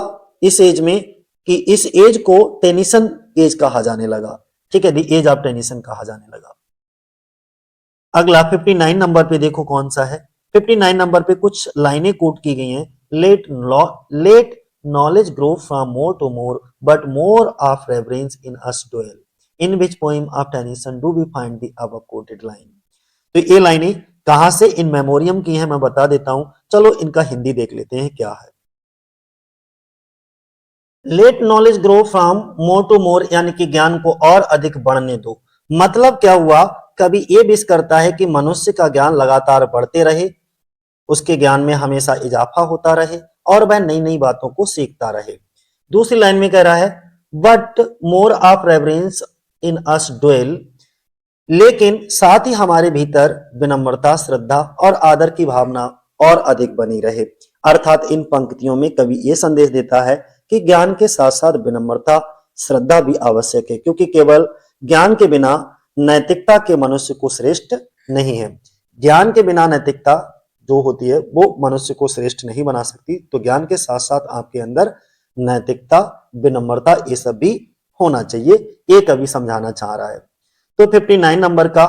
S1: इस एज में कि इस एज को टेनिसन एज कहा जाने लगा, ठीक है, द एज ऑफ टेनिसन कहा जाने लगा। अगला 59 नंबर पे देखो कौन सा है। 59 नंबर पे कुछ लाइनें कोट की गई हैं। Let knowledge grow from more to more, but more of reverence in us dwell, in which poem of Tennyson do we find the above quoted line। तो ये लाइनें कहां से इन मेमोरियम की हैं मैं बता देता हूं। चलो इनका हिंदी देख लेते हैं क्या है। Let knowledge grow from more to more, यानी कि ज्ञान को और अधिक बढ़ने दो। मतलब क्या हुआ, कभी ये विश करता है कि मनुष्य का ज्ञान लगातार बढ़ते रहे, उसके ज्ञान में हमेशा इजाफा होता रहे और वह नई नई बातों को सीखता रहे। दूसरी लाइन में कह रहा है but more of reverence in us dwell, लेकिन साथ ही हमारे भीतर विनम्रता, श्रद्धा और आदर की भावना और अधिक बनी रहे। अर्थात इन पंक्तियों में कवि ये संदेश देता है कि ज्ञान के साथ साथ विनम्रता, श्रद्धा भी आवश्यक है, क्योंकि केवल ज्ञान के बिना नैतिकता के मनुष्य को श्रेष्ठ नहीं है। ज्ञान के बिना नैतिकता जो होती है वो मनुष्य को श्रेष्ठ नहीं बना सकती। तो ज्ञान के साथ साथ आपके अंदर नैतिकता, विनम्रता, ये सब भी होना चाहिए, ये कवि समझाना चाह रहा है। तो 59 नंबर का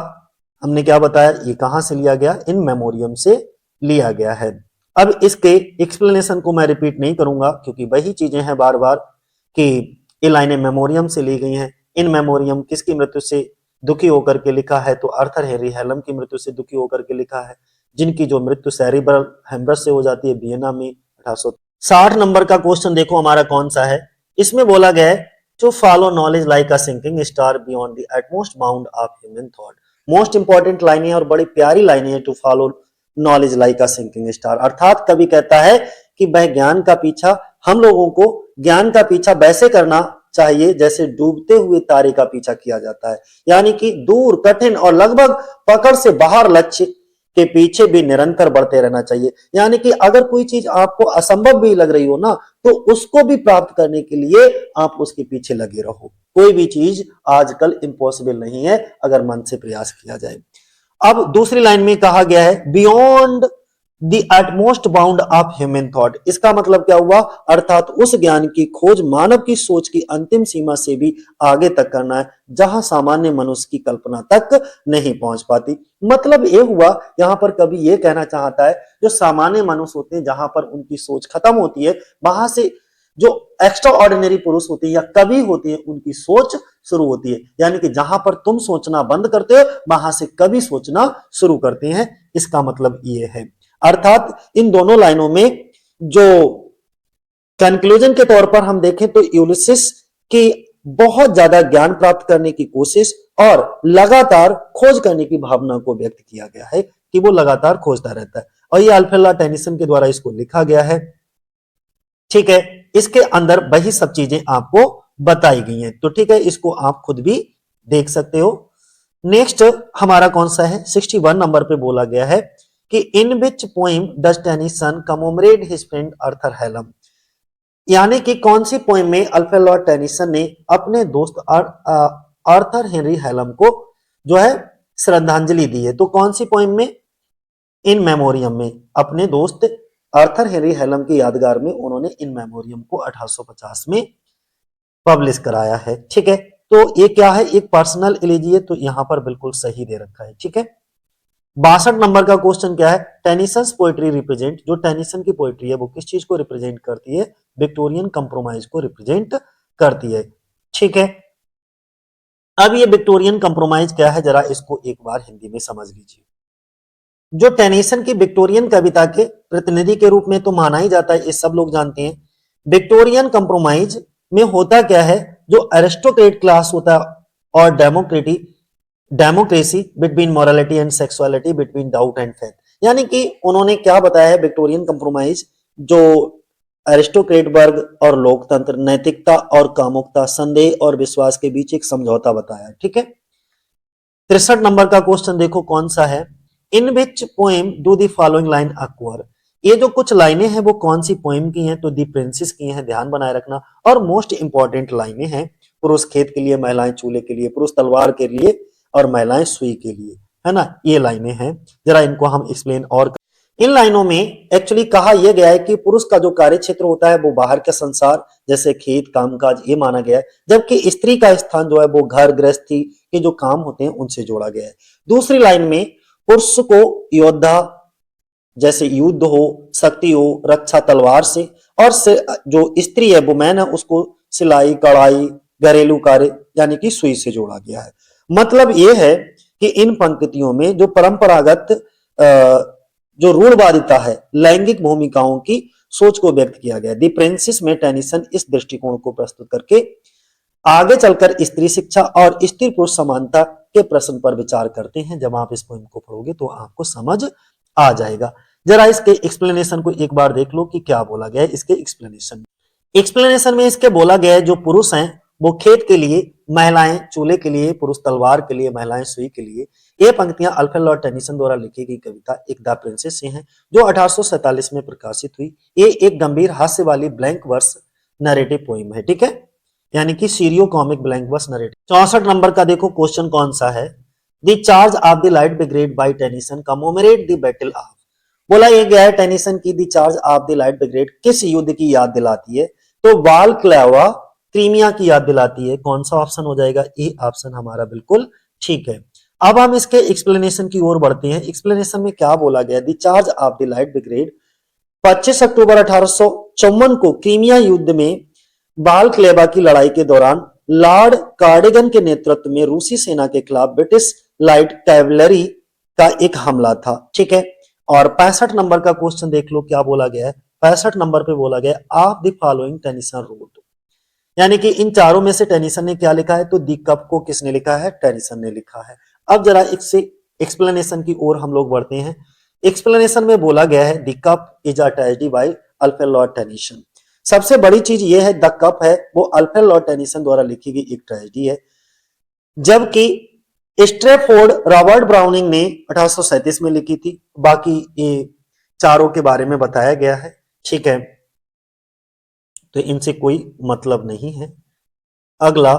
S1: हमने क्या बताया, ये कहां से लिया गया, इन मेमोरियम से लिया गया है। अब इसके एक्सप्लेनेशन को मैं रिपीट नहीं करूंगा, क्योंकि वही चीजें हैं बार बार कि ये लाइनें मेमोरियम से ली गई हैं। इन मेमोरियम किसकी मृत्यु से दुखी होकर के लिखा है, तो आर्थर हेनरी हेलम की मृत्यु से दुखी होकर के लिखा है, जिनकी जो मृत्यु सेरिब्रल हेमरेज से हो जाती है वियना में 1860 नंबर का क्वेश्चन देखो हमारा कौन सा है। इसमें बोला गया है to follow knowledge like a sinking star beyond the utmost bound of human thought। Most important लाइनें और बड़ी प्यारी लाइनें हैं, to follow knowledge like a sinking star. अर्थात कवि कहता है कि वह ज्ञान का पीछा, हम लोगों को ज्ञान का पीछा वैसे करना चाहिए जैसे डूबते हुए तारे का पीछा किया जाता है, यानी कि दूर, कठिन और लगभग पकड़ से बाहर लक्ष्य के पीछे भी निरंतर बढ़ते रहना चाहिए। यानी कि अगर कोई चीज आपको असंभव भी लग रही हो ना, तो उसको भी प्राप्त करने के लिए आप उसके पीछे लगे रहो। कोई भी चीज आजकल इम्पॉसिबल नहीं है अगर मन से प्रयास किया जाए। अब दूसरी लाइन में कहा गया है beyond the utmost bound of human thought. इसका मतलब क्या हुआ, अर्थात उस ज्ञान की खोज मानव की सोच की अंतिम सीमा से भी आगे तक करना है, जहां सामान्य मनुष्य की कल्पना तक नहीं पहुंच पाती। मतलब ये हुआ, यहां पर कभी ये कहना चाहता है जो सामान्य मनुष्य होते हैं, जहां पर उनकी सोच खत्म होती है, वहां से जो एक्स्ट्रा ऑर्डिनरी पुरुष होते हैं या कवि होते हैं, उनकी सोच शुरू होती है। यानी कि जहां पर तुम सोचना बंद करते हो, वहां से कवि सोचना शुरू करते हैं। इसका मतलब ये है। अर्थात इन दोनों लाइनों में जो कंक्लूजन के तौर पर हम देखें तो यूलिसिस की बहुत ज्यादा ज्ञान प्राप्त करने की कोशिश और लगातार खोज करने की भावना को व्यक्त किया गया है कि वो लगातार खोजता रहता है, और ये अल्फ्रेड टेनिसन के द्वारा इसको लिखा गया है। ठीक है, इसके अंदर वही सब चीजें आपको बताई गई हैं, तो ठीक है, इसको आप खुद भी देख सकते हो। नेक्स्ट हमारा कौन सा है, 61 नंबर पे बोला गया है कि in which poem does Tennyson commemorate his friend Arthur Hallam. यानी कि कौन सी पोएम में अल्फ्रेड लॉर्ड टेनिसन ने अपने दोस्त आर्थर हेनरी हेलम को जो है श्रद्धांजलि दी है। तो कौन सी पोएम में, इन मेमोरियम में, अपने दोस्त आर्थर हेनरी हेलम की यादगार में उन्होंने इन मेमोरियम को 1850 में पब्लिश कराया है। ठीक है, तो ये क्या है, एक पर्सनल एलिजी, तो यहां पर बिल्कुल सही दे रखा है। ठीक है, 62 नंबर का क्वेश्चन क्या है, टेनिसन पोएट्री रिप्रेजेंट, जो टेनिसन की पोएट्री है वो किस चीज को रिप्रेजेंट करती है, विक्टोरियन कंप्रोमाइज को रिप्रेजेंट करती है। ठीक है, अब ये विक्टोरियन कंप्रोमाइज क्या है, जरा इसको एक बार हिंदी में समझ लीजिए। जो टेनिसन की विक्टोरियन कविता के प्रतिनिधि के रूप में तो माना ही जाता है, ये सब लोग जानते हैं। विक्टोरियन कंप्रोमाइज में होता क्या है, जो एरिस्टोक्रेट क्लास होता है और democracy between morality and sexuality, between doubt and faith. यानी कि उन्होंने क्या बताया है, विक्टोरियन कंप्रोमाइज जो एरिस्टोक्रेट वर्ग और लोकतंत्र, नैतिकता और कामुकता, संदेह और विश्वास के बीच एक समझौता बताया है। ठीक है, 63 नंबर का क्वेश्चन देखो कौन सा है, in which poem do the following line occur. ये जो कुछ लाइनें हैं वो कौन सी पोएम की हैं, तो दी प्रिंसेस की हैं, ध्यान बनाए रखना। और मोस्ट इंपॉर्टेंट लाइनें हैं, पुरुष खेत के लिए, महिलाएं चूल्हे के लिए, पुरुष तलवार के लिए और महिलाएं सुई के लिए, है ना, ये लाइनें हैं। जरा इनको हम एक्सप्लेन और इन लाइनों में एक्चुअली कहा यह गया है कि पुरुष का जो कार्य क्षेत्र होता है वो बाहर के संसार जैसे खेत, कामकाज, ये माना गया है, जबकि स्त्री का स्थान जो है वो घर, गृहस्थी के जो काम होते हैं उनसे जोड़ा गया है। दूसरी लाइन में पुरुष को योद्धा, जैसे युद्ध हो, शक्ति हो, रक्षा तलवार से, और जो स्त्री है, वुमेन है, उसको सिलाई, कढ़ाई, घरेलू कार्य यानी कि सुई से जोड़ा गया है। मतलब यह है कि इन पंक्तियों में जो परंपरागत जो रूढ़वादिता है लैंगिक भूमिकाओं की, सोच को व्यक्त किया गया। दी प्रिंसेस में टेनिसन इस दृष्टिकोण को प्रस्तुत करके आगे चलकर स्त्री शिक्षा और स्त्री पुरुष समानता के प्रश्न पर विचार करते हैं। जब आप इस पोइम को पढ़ोगे तो आपको समझ आ जाएगा। जरा इसके एक्सप्लेनेशन को एक बार देख लो कि क्या बोला गया है इसके एक्सप्लेनेशन में इसके बोला गया है जो पुरुष हैं वो खेत के लिए, महिलाएं चूल्हे के लिए, पुरुष तलवार के लिए, महिलाएं सुई के लिए। ये पंक्तियां अल्फ्रेड लॉर्ड टेनिसन द्वारा लिखी गई कविता एक द प्रिंसेस से हैं जो 1847 में प्रकाशित हुई। ये एक गंभीर हास्य वाली ब्लैंक वर्स नरेटिव पोइम है, ठीक है, यानी कि serio comic blank verse narrative. 64 number का देखो क्वेश्चन कौन सा है। The Charge of the Light Brigade by Tennyson commemorate the battle of. बोला ये गया है टेनिसन की the Charge of the Light Brigade किस युद्ध की याद दिलाती है, तो बालक्लावा क्रीमिया की याद दिलाती है। कौन सा ऑप्शन हो जाएगा, ए ऑप्शन हमारा बिल्कुल ठीक है। अब हम इसके एक्सप्लेनेशन की ओर बढ़ते हैं। एक्सप्लेनेशन में क्या बोला गया, the Charge of the Light brigade 25 अक्टूबर 1854 को क्रीमिया युद्ध में बालक्लेवा की लड़ाई के दौरान लॉर्ड कार्डिगन के नेतृत्व में रूसी सेना के खिलाफ ब्रिटिश लाइट कैवलरी का एक हमला था, ठीक है। और 65 नंबर का क्वेश्चन देख लो क्या बोला गया है। 65 नंबर पे बोला गया of the following Tennyson road, यानी कि इन चारों में से टेनिसन ने क्या लिखा है, तो दी कप को किसने लिखा है, टेनिसन ने लिखा है। अब जरा इससे एक्सप्लेनेशन की ओर हम लोग बढ़ते हैं। एक्सप्लेनेशन में बोला गया है the Cup is a tragedy by Alfred Lord Tennyson. सबसे बड़ी चीज ये है द कप है वो अल्फ्रेड लॉर्ड टेनिसन द्वारा लिखी गई एक ट्रेजेडी है, जबकि स्ट्रेफोर्ड रॉबर्ट ब्राउनिंग ने 1837 में लिखी थी। बाकी ये चारों के बारे में बताया गया है, ठीक है, तो इनसे कोई मतलब नहीं है। अगला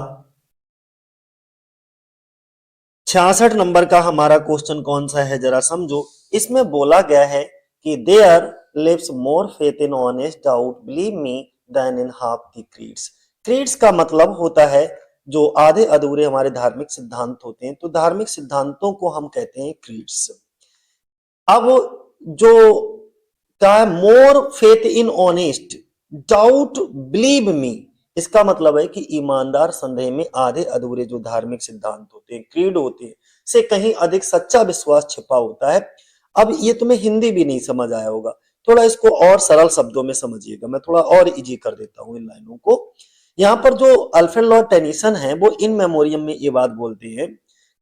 S1: 66 नंबर का हमारा क्वेश्चन कौन सा है जरा समझो। इसमें बोला गया है कि there lives more faith in honest doubt believe me than in half the creeds. Creeds का मतलब होता है जो आधे अधूरे हमारे धार्मिक सिद्धांत होते हैं, तो धार्मिक सिद्धांतों को हम कहते हैं क्रीड्स। अब जो क्या है, मोर faith in honest doubt believe मी, इसका मतलब है कि ईमानदार संदेह में आधे अधूरे जो धार्मिक सिद्धांत होते हैं, क्रीड होते हैं, से कहीं अधिक सच्चा विश्वास छिपा होता है। अब ये तुम्हें हिंदी भी नहीं समझ आया होगा, थोड़ा इसको और सरल शब्दों में समझिएगा, मैं थोड़ा और इजी कर देता हूं इन लाइनों को। यहाँ पर जो अल्फ्रेड लॉर्ड टेनिसन है वो इन मेमोरियम में ये बात बोलते हैं,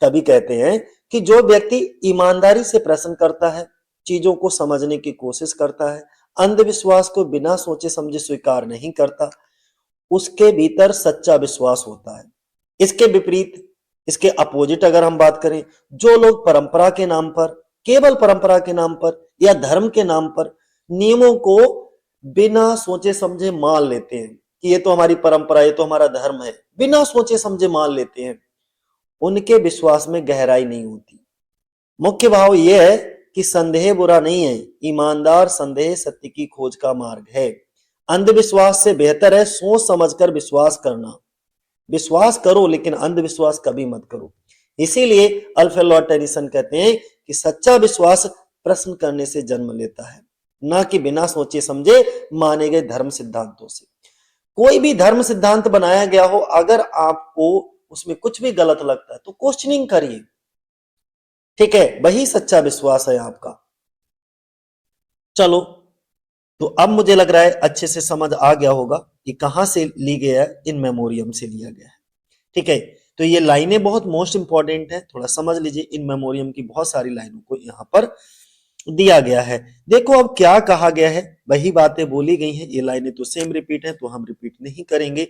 S1: कभी कहते हैं कि जो व्यक्ति ईमानदारी से प्रश्न करता है, चीजों को समझने की कोशिश करता है, अंधविश्वास को बिना सोचे समझे स्वीकार नहीं करता, उसके भीतर सच्चा विश्वास होता है। इसके विपरीत, इसके अपोजिट अगर हम बात करें, जो लोग परंपरा के नाम पर, केवल परंपरा के नाम पर या धर्म के नाम पर नियमों को बिना सोचे समझे मान लेते हैं कि ये तो हमारी परंपरा, ये तो हमारा धर्म है, बिना सोचे समझे मान लेते हैं, उनके विश्वास में गहराई नहीं होती। मुख्य भाव यह है कि संदेह बुरा नहीं है, ईमानदार संदेह सत्य की खोज का मार्ग है। अंधविश्वास से बेहतर है सोच समझकर विश्वास करना। विश्वास करो लेकिन अंधविश्वास कभी मत करो। इसीलिए अल्फ्रेड लॉर्ड टेनिसन कहते हैं कि सच्चा विश्वास प्रश्न करने से जन्म लेता है, ना कि बिना सोचे समझे माने गए धर्म सिद्धांतों से। कोई भी धर्म सिद्धांत बनाया गया हो, अगर आपको उसमें कुछ भी गलत लगता है तो क्वेश्चनिंग करिए, ठीक है, वही सच्चा विश्वास है आपका। चलो, तो अब मुझे लग रहा है अच्छे से समझ आ गया होगा कि कहां से ली गया है, इन मेमोरियम से लिया गया है, ठीक है। तो ये लाइनें बहुत मोस्ट इंपॉर्टेंट है, थोड़ा समझ लीजिए। इन मेमोरियम की बहुत सारी लाइनों को यहां पर दिया गया है। देखो अब क्या कहा गया है, वही बातें बोली गई हैं। ये लाइनें तो सेम रिपीट है, तो हम रिपीट नहीं करेंगे।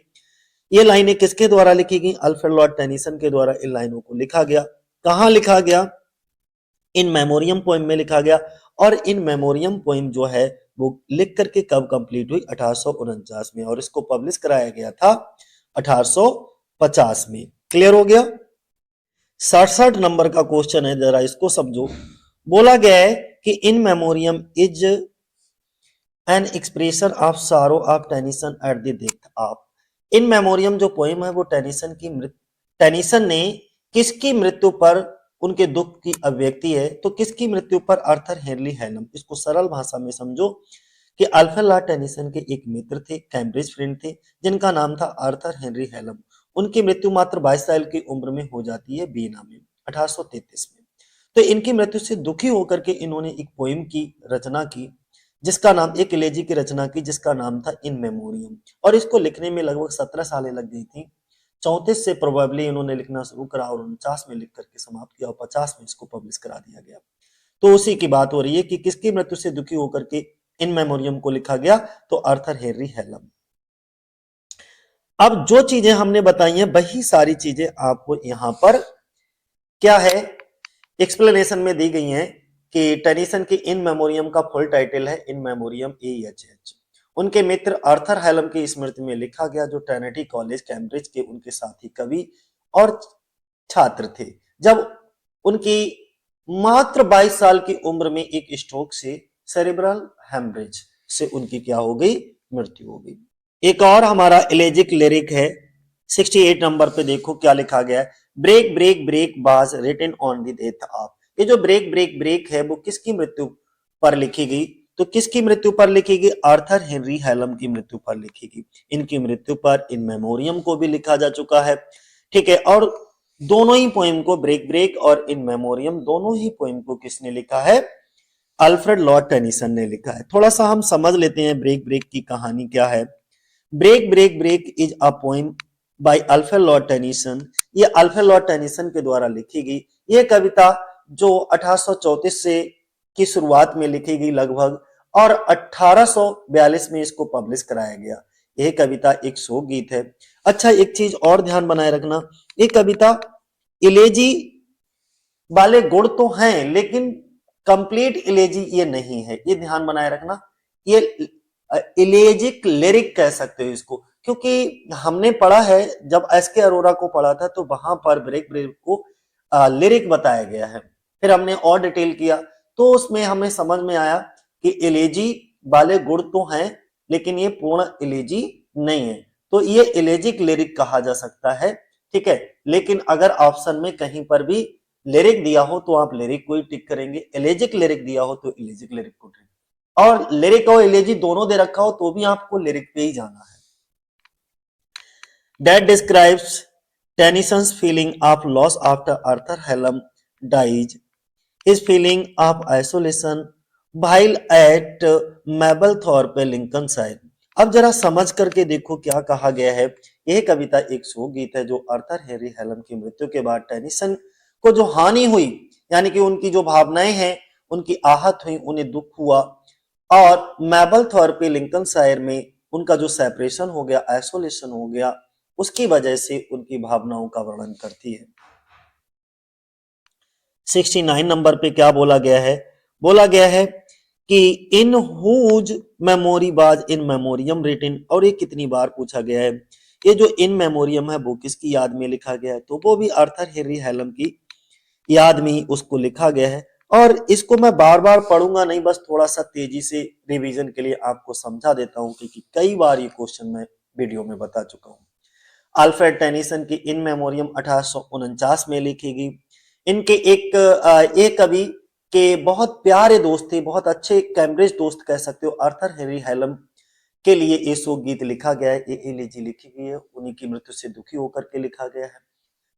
S1: ये लाइनें किसके द्वारा लिखी गई, अल्फ्रेड लॉर्ड टेनिसन के द्वारा इन लाइनों को लिखा गया। कहां लिखा गया, इन मेमोरियम पोएम में लिखा गया। और इन मेमोरियम पोएम जो है वो लिख करके कब कंप्लीट हुई, 1849 में, और इसको पब्लिश कराया गया था 1850 में। क्लियर हो गया। 67 नंबर का क्वेश्चन है, जरा इसको समझो। बोला गया है कि In Memoriam is an expression of sorrow of Tennyson at the death of. In Memoriam जो पोएम है वो टेनिसन ने किसकी मृत्यु पर, उनके दुख की अभिव्यक्ति है, तो किसकी मृत्यु पर, आर्थर हेनरी हेलम। इसको सरल भाषा में समझो कि अल्फ्रेड लॉर्ड टेनिसन के एक मित्र थे, कैम्ब्रिज फ्रेंड थे, जिनका नाम था आर्थर हेनरी हेलम। उनकी मृत्यु मात्र 22 साल की उम्र में हो जाती है वियना में 1833 में। तो इनकी मृत्यु से दुखी होकर के इन्होंने एक पोएम की रचना की, जिसका नाम, एक इलेजी की रचना की जिसका नाम था इन मेमोरियम, और इसको लिखने में लगभग 17 सालें लग गई थी। 34 से प्रोबेबली इन्होंने लिखना शुरू करा और 49 में लिख करके समाप्त किया और 50 में इसको पब्लिश करा दिया गया। तो उसी की बात हो रही है कि किसकी मृत्यु से दुखी होकर के इन मेमोरियम को लिखा गया, तो आर्थर हेनरी हेलम। अब जो चीजें हमने बताई हैं वही सारी चीजें आपको यहां पर क्या है एक्सप्लेनेशन में दी गई हैं कि टेनिसन की इन मेमोरियम का फुल टाइटल है इन मेमोरियम AHH। उनके मित्र आर्थर हेलम की स्मृति में लिखा गया, जो ट्रिनिटी कॉलेज कैम्ब्रिज के उनके साथी कवि और छात्र थे, जब उनकी मात्र 22 साल की उम्र में एक स्ट्रोक से सेरेब्रल हेमरेज से उनकी क्या हो गई, मृत्यु हो गई। एक और हमारा एलेजिक लिरिक है 68 नंबर पे, देखो क्या लिखा गया है। Break break break was written on the death of. ये जो ब्रेक ब्रेक ब्रेक है वो किसकी मृत्यु पर लिखी गई, तो किसकी मृत्यु पर लिखी गई, आर्थर हेनरी हेलम की मृत्यु पर लिखी गई। इनकी मृत्यु पर इन मेमोरियम को भी लिखा जा चुका है, ठीक है। और दोनों ही पोएम को, ब्रेक ब्रेक और इन मेमोरियम, दोनों ही पोएम को किसने लिखा है, अल्फ्रेड लॉर्ड टेनिसन ने लिखा है। थोड़ा सा हम समझ लेते हैं ब्रेक ब्रेक की कहानी क्या है। Break break break is a poem by Alfred Lord Tennyson. ये अल्फ्रेड लॉर्ड टेनिसन के द्वारा लिखी गई ये कविता, जो 1834 से की शुरुआत में लिखी गई लगभग, और 1842 में इसको पब्लिश कराया गया। यह कविता एक शोक गीत है। अच्छा, एक चीज और ध्यान बनाए रखना, ये कविता इलेजी वाले गुण तो हैं लेकिन कंप्लीट इलेजी ये नहीं है, ये ध्यान बनाए रखना। ये इलेजिक लिरिक कह सकते हो इसको, क्योंकि हमने पढ़ा है जब एसके अरोरा को पढ़ा था तो वहां पर ब्रेक ब्रेक को लिरिक बताया गया है। फिर हमने और डिटेल किया तो उसमें हमें समझ में आया कि इलेजी वाले गुण तो हैं लेकिन ये पूर्ण इलेजी नहीं है, तो ये इलेजिक लिरिक कहा जा सकता है, ठीक है। लेकिन अगर ऑप्शन में कहीं पर भी लिरिक दिया हो तो आप लिरिक को ही टिक करेंगे, एलेजिक लिरिक दिया हो तो इलेजिक लिरिक को टिक, और लिरिक और इलेजी दोनों दे रखा हो तो भी आपको लिरिक पे ही जाना है। That describes Tennyson's feeling of loss after Arthur Hallam dies. His feeling of isolation while at Mablethorpe, Lincolnshire. अब जरा समझ करके देखो क्या कहा गया है। यह कविता एक शोक गीत है जो आर्थर हेनरी हेलम की मृत्यु के बाद टेनिसन को जो हानि हुई, यानी कि उनकी जो भावनाएं हैं उनकी आहत हुई, उन्हें दुख हुआ, और मैबलथॉर्पे लिंकनशायर में उनका जो सेपरेशन हो गया, आइसोलेशन हो गया, उसकी वजह से उनकी भावनाओं का वर्णन करती है। 69 नंबर पे क्या बोला गया है, बोला गया है कि इन हुज मेमोरी बाज इन मेमोरियम रिटन, और ये कितनी बार पूछा गया है। ये जो इन मेमोरियम है वो किसकी याद में लिखा गया है, तो वो भी आर्थर हेनरी हेलम की याद में ही उसको लिखा गया है। और इसको मैं बार बार पढ़ूंगा नहीं, बस थोड़ा सा तेजी से रिवीजन के लिए आपको समझा देता हूं, क्योंकि कई बार ये क्वेश्चन मैं वीडियो में बता चुका हूं। अल्फ्रेड टेनिसन की इन मेमोरियम 1849 में लिखी गई। इनके एक कवि के बहुत प्यारे दोस्त थे, बहुत अच्छे कैम्ब्रिज दोस्त कह सकते हो, आर्थर हेनरी हेलम के लिए ये शोक गीत लिखा गया है, ये एलिजी लिखी गई है, उन्हीं की मृत्यु से दुखी होकर के लिखा गया है,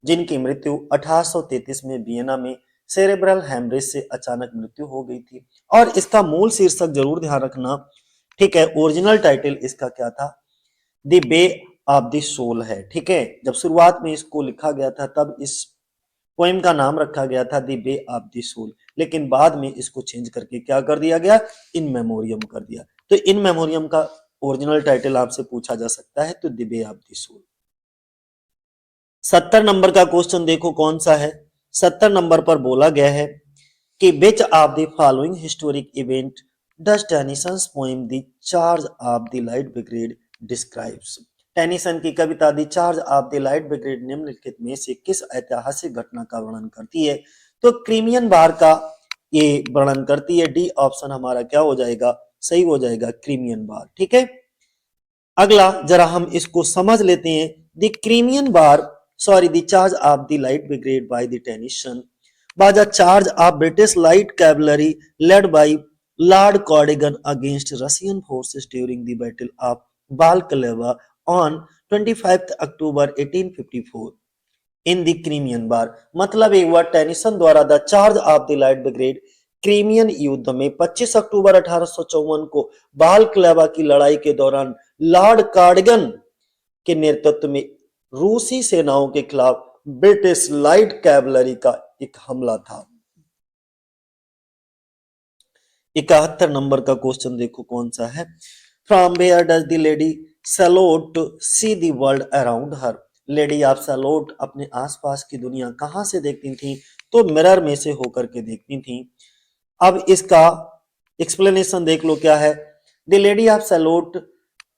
S1: जिनकी मृत्यु 1833 में वियना में सेरेब्रल हेमरेज से अचानक मृत्यु हो गई थी। और इसका मूल शीर्षक जरूर ध्यान रखना, ठीक है, ओरिजिनल टाइटल इसका क्या था, the way of the soul है, ठीक है। जब शुरुआत में इसको लिखा गया था तब इस पोएम का नाम रखा गया था the way of the soul, लेकिन बाद में इसको चेंज करके क्या कर दिया गया, इन मेमोरियम कर दिया। तो इन मेमोरियम का ओरिजिनल टाइटल आपसे पूछा जा सकता है, तो the way of the soul. 70 नंबर का क्वेश्चन देखो कौन सा है। 70 नंबर पर बोला गया है कि which of the following historic event does Tennyson's poem the Charge of the Light Brigade describes. Tennyson की कविता the Charge of the Light Brigade निम्नलिखित में से किस ऐतिहासिक घटना का वर्णन करती है, तो क्रीमियन वार का ये वर्णन करती है। डी ऑप्शन हमारा क्या हो जाएगा, सही हो जाएगा, क्रीमियन वार, ठीक है। अगला जरा हम इसको समझ लेते हैं। The Crimean war, sorry, the charge of the light brigade by the Tennyson was a charge of British light cavalry led by Lord Cardigan against Russian forces during the Battle of Balklava on 25 October 1854 in the Crimean war. मतलब एक बार Tennyson द्वारा the Charge of the Light Brigade Crimean युद्ध में 25 अक्टूबर 1854 को बालक्लेवा की लड़ाई के दौरान लॉर्ड कार्डिगन के नेतृत्व में रूसी सेनाओं के खिलाफ ब्रिटिश लाइट कैवलरी का एक हमला था। 71 नंबर का क्वेश्चन देखो कौन सा है। From where does the Lady Shalott see the world around her. Lady of Shalott अपने आसपास की दुनिया कहां से देखती थी? तो मिरर में से होकर के देखती थी। अब इसका एक्सप्लेनेशन देख लो क्या है। द लेडी ऑफ सैलोट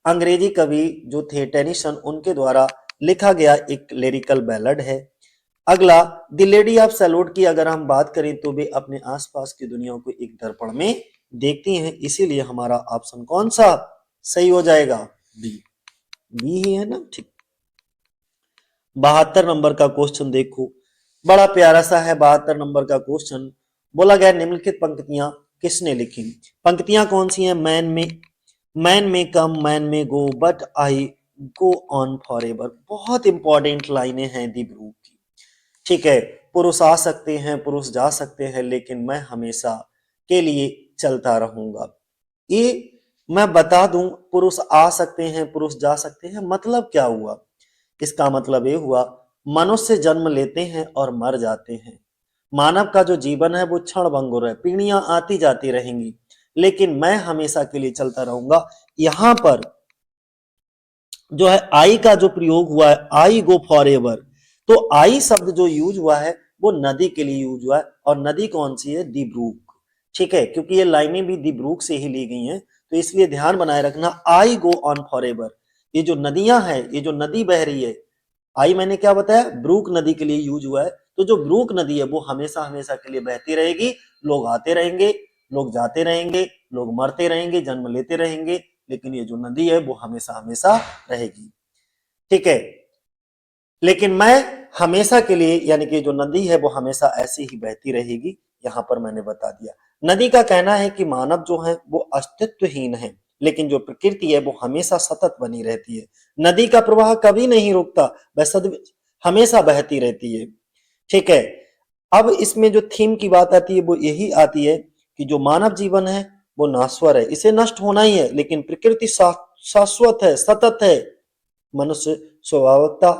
S1: अंग्रेजी कवि जो थे टेनिसन, उनके द्वारा लिखा गया एक लिरिकल बैलड है। अगला, द लेडी ऑफ सैलोट की अगर हम बात करें तो वे अपने आसपास की दुनिया को एक दर्पण में देखती हैं, इसीलिए हमारा ऑप्शन कौन सा सही हो जाएगा? बी। बी ही है ना, ठीक। 72 नंबर का क्वेश्चन देखो, बड़ा प्यारा सा है 72 नंबर का क्वेश्चन। बोला गया निम्नलिखित पंक्तियां किसने लिखी? पंक्तियां कौन सी हैं? मैन में come, men may go, but I go on for ever. बहुत इंपॉर्टेंट लाइनें हैं दी ब्रूक की, ठीक है। पुरुष आ सकते हैं, पुरुष जा सकते हैं, लेकिन मैं हमेशा के लिए चलता रहूंगा। ये मैं बता दूं, पुरुष आ सकते हैं, पुरुष जा सकते हैं, मतलब क्या हुआ? इसका मतलब ये हुआ मनुष्य जन्म लेते हैं और मर जाते हैं। मानव का जो जीवन है वो क्षण भंगुर है, पीढ़ियां आती जाती रहेंगी, लेकिन मैं हमेशा के लिए चलता रहूंगा। यहां पर जो है आई का जो प्रयोग हुआ है, आई गो फॉर एवर, तो आई शब्द जो यूज हुआ है वो नदी के लिए यूज हुआ है, और नदी कौन सी है? दी ब्रूक, ठीक है, क्योंकि ये लाइनें भी दी ब्रूक से ही ली गई हैं, तो इसलिए ध्यान बनाए रखना आई गो ऑन फॉर एवर। ये जो नदियां हैं, ये जो नदी बह रही है, आई मैंने क्या बताया? ब्रूक नदी के लिए यूज हुआ है, तो जो ब्रूक नदी है वो हमेशा हमेशा के लिए बहती रहेगी। लोग आते रहेंगे, लोग जाते रहेंगे, लोग मरते रहेंगे, जन्म लेते रहेंगे, लेकिन ये जो नदी है वो हमेशा हमेशा रहेगी, ठीक है। लेकिन मैं हमेशा के लिए, यानी कि जो नदी है वो हमेशा ऐसी ही बहती रहेगी, यहां पर मैंने बता दिया। नदी का कहना है कि मानव जो है वो अस्तित्वहीन है, लेकिन जो प्रकृति है वो हमेशा सतत बनी रहती है। नदी का प्रवाह कभी नहीं रुकता, वह हमेशा बहती रहती है, ठीक है। अब इसमें जो थीम की बात आती है वो यही आती है कि जो मानव जीवन है वो नाश्वर है, इसे नष्ट होना ही है, लेकिन प्रकृति शाश्वत है, सतत है। मनुष्य स्वभावता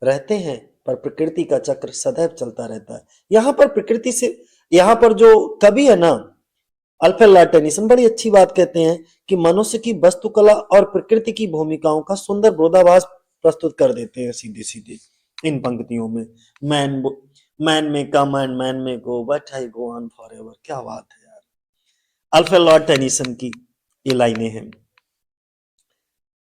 S1: रहते हैं, पर प्रकृति का चक्र सदैव चलता रहता है। यहाँ पर प्रकृति से, यहाँ पर जो कवि है ना अल्फ्रेड लॉर्ड टेनिसन, बड़ी अच्छी बात कहते हैं कि मनुष्य की वास्तुकला और प्रकृति की भूमिकाओं का सुंदर विरोधाभास प्रस्तुत कर देते हैं सीधे सीधे इन पंक्तियों में। मैन मैन में कम and men may go, but I go on for ever. क्या बात है यार, अल्फ्रेड लॉर्ड टेनिसन की ये लाइनें हैं,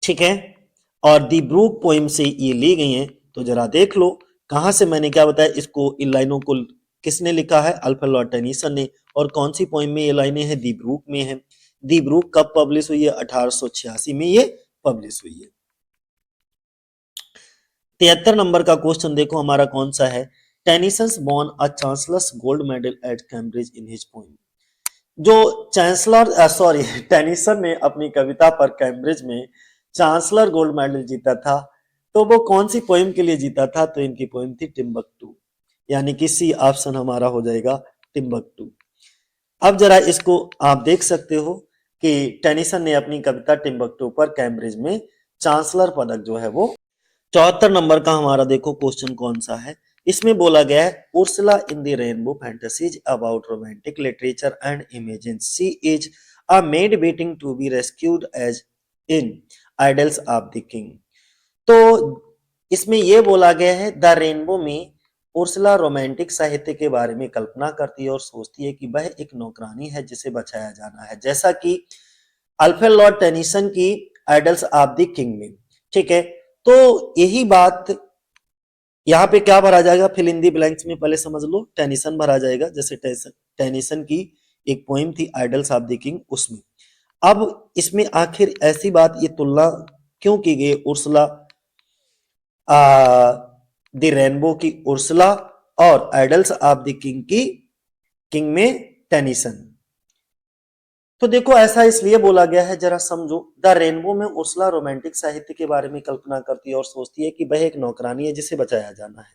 S1: ठीक है। और दी ब्रूक पोइम से ये ली गई हैं, तो जरा देख लो कहां से मैंने क्या बताया। इसको, इन लाइनों को किसने लिखा है? अल्फ्रेड लॉर्ड टेनिसन ने। और कौन सी पोइम में ये लाइनें हैं? दी ब्रूक में है। दी ब्रूक कब पब्लिश हुई है? 1886 में ये पब्लिश हुई है। 73 नंबर का क्वेश्चन देखो हमारा कौन सा है। Tennyson won a chancellor's gold medal at Cambridge in his poem. जो टेनिसन ने अपनी कविता पर कैम्ब्रिज में चांसलर गोल्ड मेडल जीता था, तो वो कौन सी पोइम के लिए जीता था? तो इनकी पोइम थी टिम्बकटू, यानी कि सी ऑप्शन हमारा हो जाएगा टिम्बकटू। अब जरा इसको आप देख सकते हो कि टेनिसन ने अपनी कविता टिम्बकटू पर कैम्ब्रिज में चांसलर पदक जो है वो। 74 नंबर का हमारा देखो क्वेश्चन कौन सा है। इसमें बोला गया है Ursula in the Rainbow fantasies about romantic literature and imagine she is a maid waiting to be rescued as in Idylls of the King. तो इसमें यह बोला गया है द रेनबो में उर्सुला रोमांटिक साहित्य के बारे में कल्पना करती है और सोचती है कि वह एक नौकरानी है जिसे बचाया जाना है, जैसा कि अल्फ्रेड लॉर्ड टेनिसन की आइडल्स ऑफ द किंग में, ठीक है। तो यही बात यहाँ पे क्या भरा जाएगा? फिल इन दी ब्लैंक्स में पहले समझ लो टेनिसन भरा जाएगा, जैसे टेनिसन की एक पोइम थी आइडल्स ऑफ द किंग, उसमें। अब इसमें आखिर ऐसी बात, ये तुलना क्यों की गई उर्सुला द रेनबो की उर्सुला और आइडल्स ऑफ द किंग की किंग में टेनिसन? तो देखो ऐसा इसलिए बोला गया है, जरा समझो। द रेनबो में उर्सुला रोमांटिक साहित्य के बारे में कल्पना करती है और सोचती है कि वह एक नौकरानी है जिसे बचाया जाना है,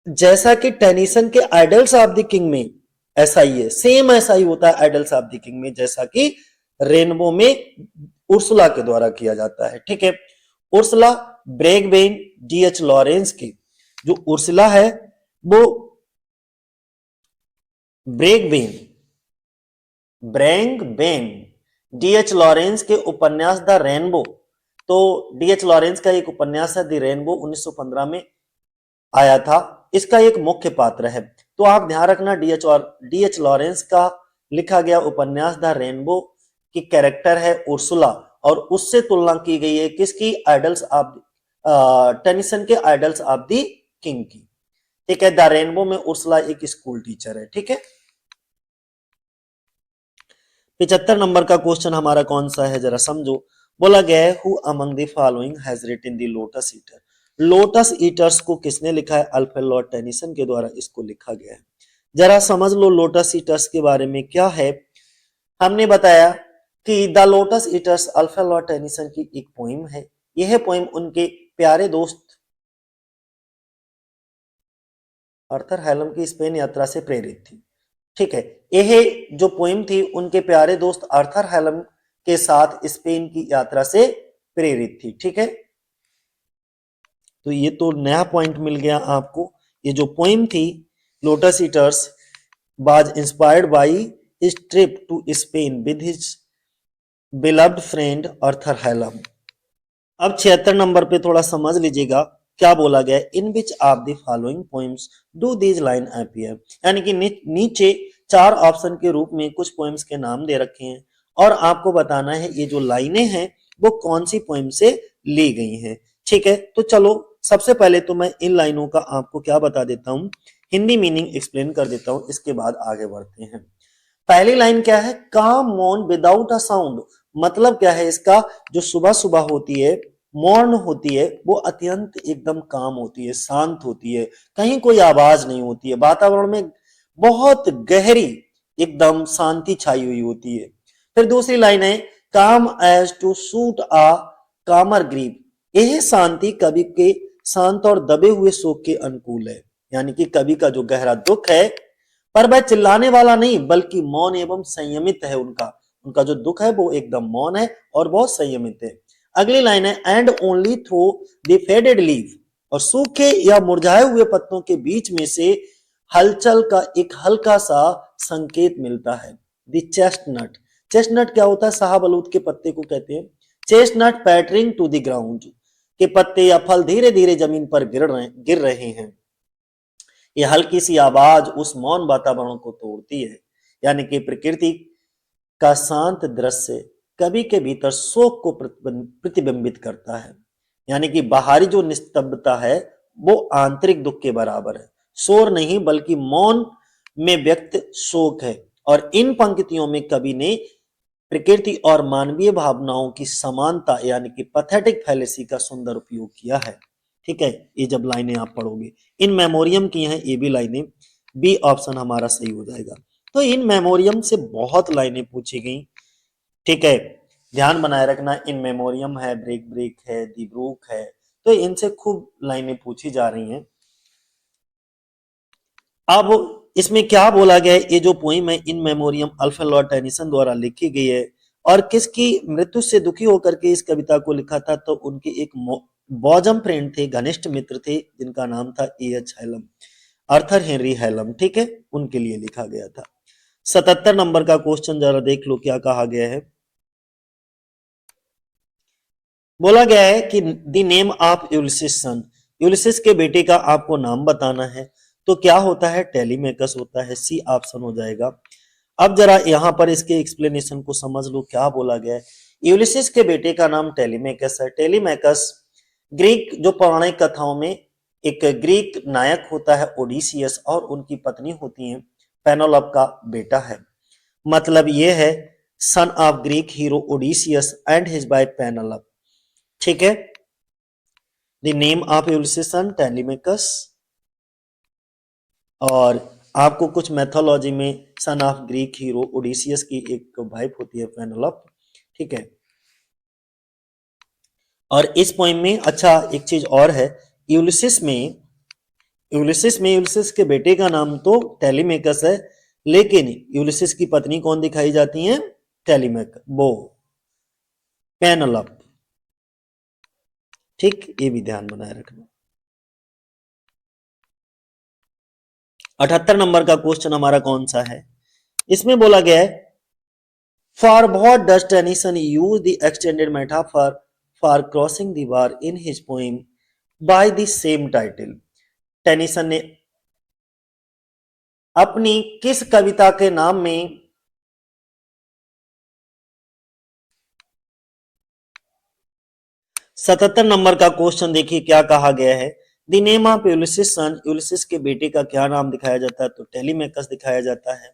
S1: जैसा कि टेनिसन के आइडल्स ऑफ द किंग में ऐसा ही है, सेम ऐसा ही होता है आइडल्स ऑफ द किंग में, जैसा कि रेनबो में उर्सुला के द्वारा किया जाता है। ठीक है, उर्सुला ब्रैगबेन डीएच लॉरेंस की, जो उर्सुला है वो ब्रैगबेन ब्रैंगबेन डीएच लॉरेंस के उपन्यास द रेनबो, तो डीएच लॉरेंस का एक उपन्यास है द रेनबो 1915 में आया था, इसका एक मुख्य पात्र है। तो आप ध्यान रखना डीएच लॉरेंस का लिखा गया उपन्यास द रेनबो की कैरेक्टर है उर्सुला, और उससे तुलना की गई है किसकी, आइडल्स ऑफ टेनिसन के आइडल्स ऑफ द किंग की। ठीक है, द रेनबो में उर्सुला एक स्कूल टीचर है। ठीक है, 75 नंबर का क्वेश्चन हमारा कौन सा है जरा समझो। बोला गया है who among the following has written the Lotus Eater, Lotus Eaters को किसने लिखा है, अल्फ्रेड लॉर्ड टेनिसन के द्वारा इसको लिखा गया है। जरा समझ लो लोटस ईटर्स के बारे में क्या है। हमने बताया कि the lotus eaters Alfred Lord Tennyson की एक पोइम है। यह पोइम उनके प्यारे दोस्त आर्थर हैलम की स्पेन यात्रा से प्रेरित थी। ठीक है, यह जो पोइम थी उनके प्यारे दोस्त आर्थर हैलम के साथ स्पेन की यात्रा से प्रेरित थी। ठीक है, तो ये तो नया पॉइंट मिल गया आपको। ये जो पोइम थी Lotus Eaters was inspired by his trip to Spain with his beloved friend Arthur Hallam. अब 76 नंबर पे थोड़ा समझ लीजिएगा क्या बोला गया, in which of the following poems do these line appear, यानी कि नीचे चार ऑप्शन के रूप में कुछ पोएम्स के नाम दे रखे हैं और आपको बताना है ये जो लाइनें हैं वो कौन सी पोएम से ली गई हैं। ठीक है, तो चलो सबसे पहले तो मैं इन लाइनों का आपको क्या बता देता हूं, हिंदी मीनिंग एक्सप्लेन कर देता हूं, इसके बाद आगे बढ़ते हैं। पहली लाइन क्या है, काम मॉर्न विदाउट अ साउंड, मतलब क्या है इसका, जो सुबह सुबह होती है मॉर्न होती है वो अत्यंत एकदम काम होती है, शांत होती है, कहीं कोई आवाज नहीं होती है, वातावरण में बहुत गहरी एकदम शांति छाई हुई होती है। फिर दूसरी लाइन है काम एज टू सूट आ कामर ग्रीव, यह शांति कवि के शांत और दबे हुए शोक के अनुकूल है, यानी कि कवि का जो गहरा दुख है पर वह चिल्लाने वाला नहीं बल्कि मौन एवं संयमित है, उनका उनका जो दुख है वो एकदम मौन है और बहुत संयमित है। अगली लाइन है and only through the faded leave, और सूखे या मुरझाए हुए पत्तों के बीच में से हलचल का एक हल्का सा संकेत मिलता है। द चेस्टनट, चेस्टनट क्या होता है, शाहबलूत के पत्ते को कहते हैं। Chestnut pattering to the ground, के पत्ते या फल धीरे धीरे जमीन पर गिर रहे हैं। ये हल्की सी आवाज उस मौन वातावरण को तोड़ती है, यानी कि प्रकृति का शांत दृश्य कवि के भीतर शोक को प्रतिबिंबित करता है, यानी कि बाहरी जो निस्तब्धता है वो आंतरिक दुख के बराबर है, शोर नहीं बल्कि मौन में व्यक्त शोक है। और इन पंक्तियों में कवि ने प्रकृति और मानवीय भावनाओं की समानता यानी कि पैथेटिक फैलेसी का सुंदर उपयोग किया है। ठीक है, ये जब लाइनें आप पढ़ोगे इन मेमोरियम की हैं ये भी लाइनें, बी ऑप्शन हमारा सही हो जाएगा। तो इन मेमोरियम से बहुत लाइनें पूछी गई। ठीक है, ध्यान बनाए रखना, इन मेमोरियम है, ब्रेक ब्रेक है, दी ब्रूक है, तो इनसे खूब लाइनें पूछी जा रही हैं। अब इसमें क्या बोला गया है, ये जो पोइम है इन मेमोरियम अल्फ्रेड लॉर्ड टेनिसन द्वारा लिखी गई है और किसकी मृत्यु से दुखी होकर के इस कविता को लिखा था, तो उनके एक बॉजम फ्रेंड थे, घनिष्ठ मित्र थे, जिनका नाम था H Hallam, Arthur Henry Hallam. ठीक है, उनके लिए लिखा गया था। 77 नंबर का क्वेश्चन जरा देख लो क्या कहा गया है। बोला गया है कि the name of Ulysses son, Ulysses के बेटे का आपको नाम बताना है, तो क्या होता है, टेलीमेकस होता है, सी ऑप्शन हो जाएगा। अब जरा यहां पर इसके एक्सप्लेनेशन को समझ लो क्या बोला गया है। यूलिसिस के बेटे का नाम टेलीमेकस है। टेलीमेकस ग्रीक जो पौराणिक कथाओं में एक ग्रीक नायक होता है ओडिसियस और उनकी पत्नी होती है पेनोलप का बेटा है। मतलब यह है son of Greek hero Odysseus and his wife Penelope. ठीक है, the name of Ulysses son Telemachus, और आपको कुछ मैथोलॉजी में son of Greek hero Odysseus की एक वाइफ होती है पेनोलप। ठीक है, और इस पोइम में अच्छा एक चीज और है, यूलिसिस में यूलिसिस के बेटे का नाम तो टेलीमेकस है, लेकिन यूलिसिस की पत्नी कौन दिखाई जाती है? टेलीमेक, वो पेनेलोप। ठीक, ये भी ध्यान बनाए रखना। 78 नंबर का क्वेश्चन हमारा कौन सा है? इसमें बोला गया है for what does Tennyson use the extended metaphor for crossing the bar in his poem by the same title. Tennyson ने अपनी किस कविता के नाम में 77 नंबर का क्वेश्चन देखिए क्या कहा गया है। The name of Ulysses son, Ulysses के बेटे का क्या नाम दिखाया जाता है? तो टेलीमेकस दिखाया जाता है।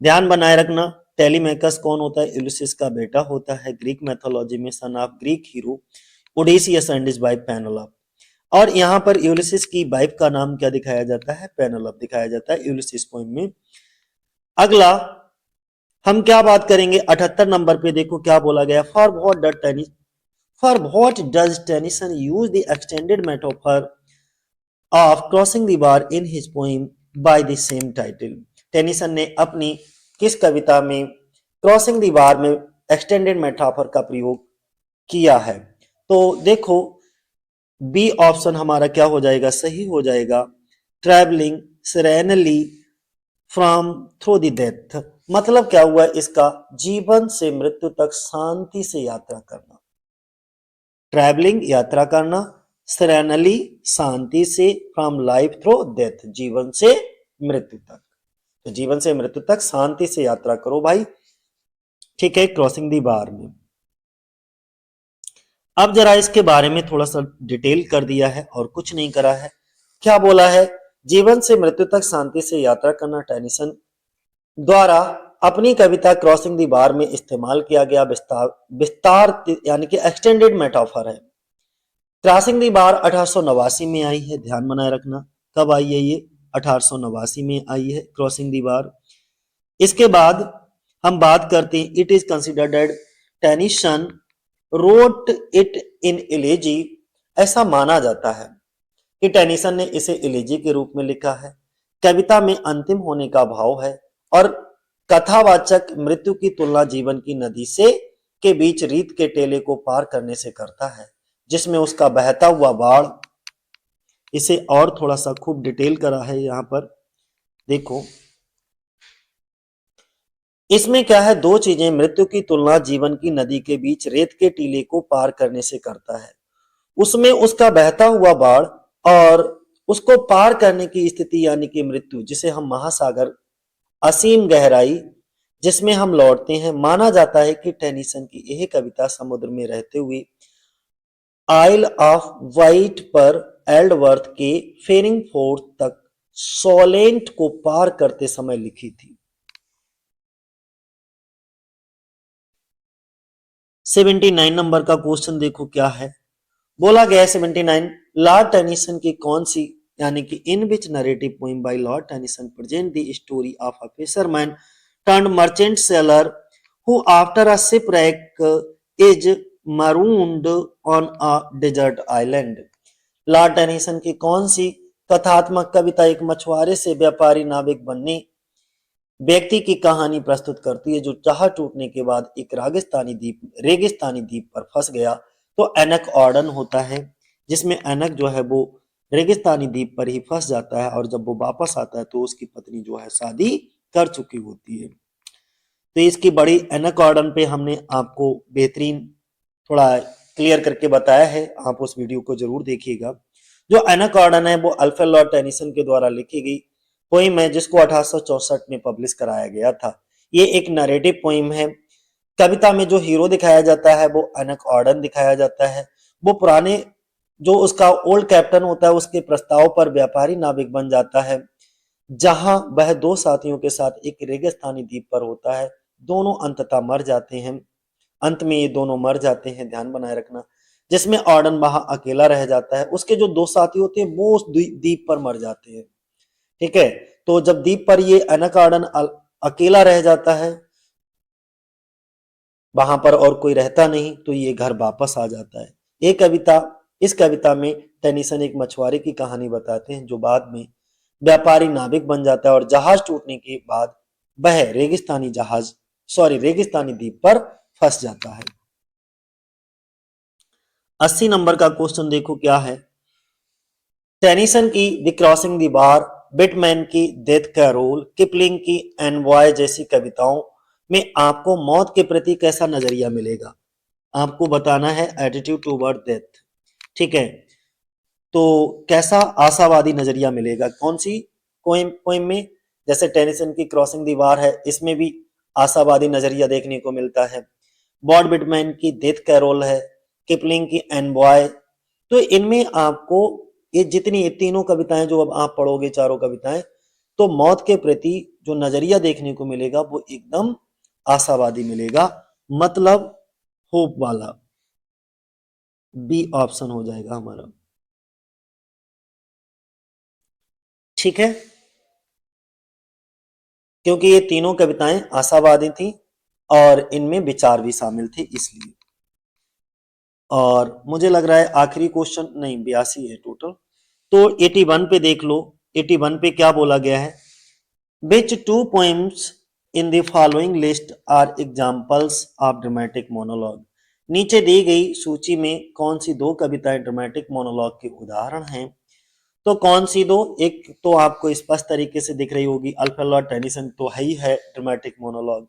S1: ध्यान बनाए रखना, टेलीमेकस कौन होता है? यूलिसिस का बेटा होता है। ग्रीक मैथोलॉजी में son of Greek hero Odysseus and his wife Penelope. और यहाँ पर यूलिसिस की वाइफ का नाम क्या दिखाया जाता है? पेनेलोप दिखाया जाता है यूलिसिस पोएम में। अगला हम क्या बात करेंगे 78 नंबर पे, देखो क्या बोला गया, for what does Tennyson use the extended metaphor of crossing the bar in his poem by the same title. Tennyson ने अपनी किस कविता में क्रॉसिंग द बार में एक्सटेंडेड मेटाफर का प्रयोग किया है? तो देखो बी ऑप्शन हमारा क्या हो जाएगा? सही हो जाएगा। Travelling serenely from through the death, मतलब क्या हुआ इसका? जीवन से मृत्यु तक शांति से यात्रा करना। ट्रैवलिंग यात्रा करना, सेरेनली शांति से, फ्रॉम लाइफ थ्रू डेथ जीवन से मृत्यु तक। तो जीवन से मृत्यु तक शांति से यात्रा करो भाई। ठीक है, क्रॉसिंग दी बार में। अब जरा इसके बारे में थोड़ा सा डिटेल कर दिया है और कुछ नहीं करा है। क्या बोला है? जीवन से मृत्यु तक शांति से यात्रा करना टेनिसन द्वारा अपनी कविता क्रॉसिंग दी बार में इस्तेमाल किया गया विस्तार यानी कि एक्सटेंडेड मेटाफर है। क्रॉसिंग दी बार 1889 में आई है, ध्यान बनाए रखना। कब आई है ये? 1889 में आई है क्रॉसिंग दी बार। इसके बाद हम बात करते हैं, it is considered Tennyson wrote it in इलेजी। ऐसा माना जाता है कि टेनिसन ने इसे इलेजी के रूप में लिखा है। कविता में अंतिम होने का भाव है और कथावाचक मृत्यु की तुलना जीवन की नदी से के बीच रीत के टेले को पार करने से करता है, जिसमें उसका बहता हुआ बाढ़। इसे और थोड़ा सा खूब डिटेल करा है यहां पर, देखो इसमें क्या है? दो चीजें, मृत्यु की तुलना जीवन की नदी के बीच रेत के टीले को पार करने से करता है, उसमें उसका बहता हुआ बाढ़ और उसको पार करने की स्थिति यानी कि मृत्यु, जिसे हम महासागर, असीम गहराई जिसमें हम लौटते हैं। माना जाता है कि टेनिसन की यह कविता समुद्र में रहते हुए आइल ऑफ वाइट पर एल्डवर्थ के फेरिंग फोर्ट तक सोलेंट को पार करते समय लिखी थी। 79 नंबर का क्वेश्चन देखो क्या है, बोला गया है 79 लॉर्ड टेनिसन की कौन सी यानी कि in which narrative poem by Lord Tennyson present the story of a fisherman turned merchant sailor who after a shipwreck is marooned on a desert island। Lord Tennyson की कौन सी कथात्मक कविता एक मछुआरे से व्यापारी नाविक बनने व्यक्ति की कहानी प्रस्तुत करती है, जो चाह टूटने के बाद एक रेगिस्तानी द्वीप पर फंस गया। तो एनक ऑर्डन होता है, जिसमें एनक जो है वो रेगिस्तानी द्वीप पर ही फंस जाता है और जब वो वापस आता है तो उसकी पत्नी जो है शादी कर चुकी होती है। तो इसकी बड़ी एनक ऑर्डन पे हमने आपको बेहतरीन थोड़ा क्लियर करके बताया है, आप उस वीडियो को जरूर देखिएगा। जो एनक ऑर्डन है वो अल्फ्रेड लॉर्ड टेनिसन के द्वारा लिखी गई पोइम है, जिसको 1864 में पब्लिश कराया गया था। ये एक नरेटिव पोइम है। कविता में जो हीरो दिखाया जाता है वो एनक ऑर्डन दिखाया जाता है। वो पुराने जो उसका ओल्ड कैप्टन होता है उसके प्रस्ताव पर व्यापारी नाविक बन जाता है, जहां वह दो साथियों के साथ एक रेगिस्तानी द्वीप पर होता है। दोनों अंततः मर जाते हैं, अंत में ये दोनों मर जाते हैं, ध्यान बनाए रखना। जिसमें ऑर्डन वहां अकेला रह जाता है, उसके जो दो साथी होते हैं वो उस द्वीप पर मर जाते हैं। ठीक है, तो जब द्वीप पर ये एनक ऑर्डन अकेला रह जाता है, वहां पर और कोई रहता नहीं, तो ये घर वापस आ जाता है। इस कविता में टेनिसन एक मछुआरे की कहानी बताते हैं, जो बाद में व्यापारी नाविक बन जाता है और जहाज टूटने के बाद वह रेगिस्तानी जहाज रेगिस्तानी द्वीप पर फंस जाता है। 80 नंबर का क्वेश्चन देखो क्या है। टेनिसन की the crossing the bar, Whitman की डेथ कैरोल, किपलिंग की एनवॉय जैसी कविताओं में आपको मौत के प्रति कैसा नजरिया मिलेगा? आपको बताना है एटीट्यूड टुवर्ड डेथ। ठीक है, तो कैसा आशावादी नजरिया मिलेगा कौन सी पोइम पोइम में? जैसे टेनिसन की क्रॉसिंग द बार है, इसमें भी आशावादी नजरिया देखने को मिलता है। बॉड बिटमैन की डेथ कैरोल है, किपलिंग की एनबॉय। तो इनमें आपको ये तीनों कविताएं जो अब आप पढ़ोगे, चारों कविताएं, तो मौत के प्रति जो नजरिया देखने को मिलेगा वो एकदम आशावादी मिलेगा, मतलब होप वाला। बी ऑप्शन हो जाएगा हमारा। ठीक है, क्योंकि ये तीनों कविताएं आशावादी थी और इनमें विचार भी शामिल थे इसलिए। और मुझे लग रहा है आखिरी क्वेश्चन, नहीं 82 है टोटल, तो 81 पे देख लो। 81 पे क्या बोला गया है? Which two poems in the following list are examples of dramatic monologue? नीचे दी गई सूची में कौन सी दो कविताएं ड्रामेटिक मोनोलॉग के उदाहरण हैं? तो कौन सी दो? एक तो आपको स्पष्ट तरीके से दिख रही होगी, अल्फ्रेड लॉर्ड टेनिसन तो है ही है ड्रामेटिक मोनोलॉग।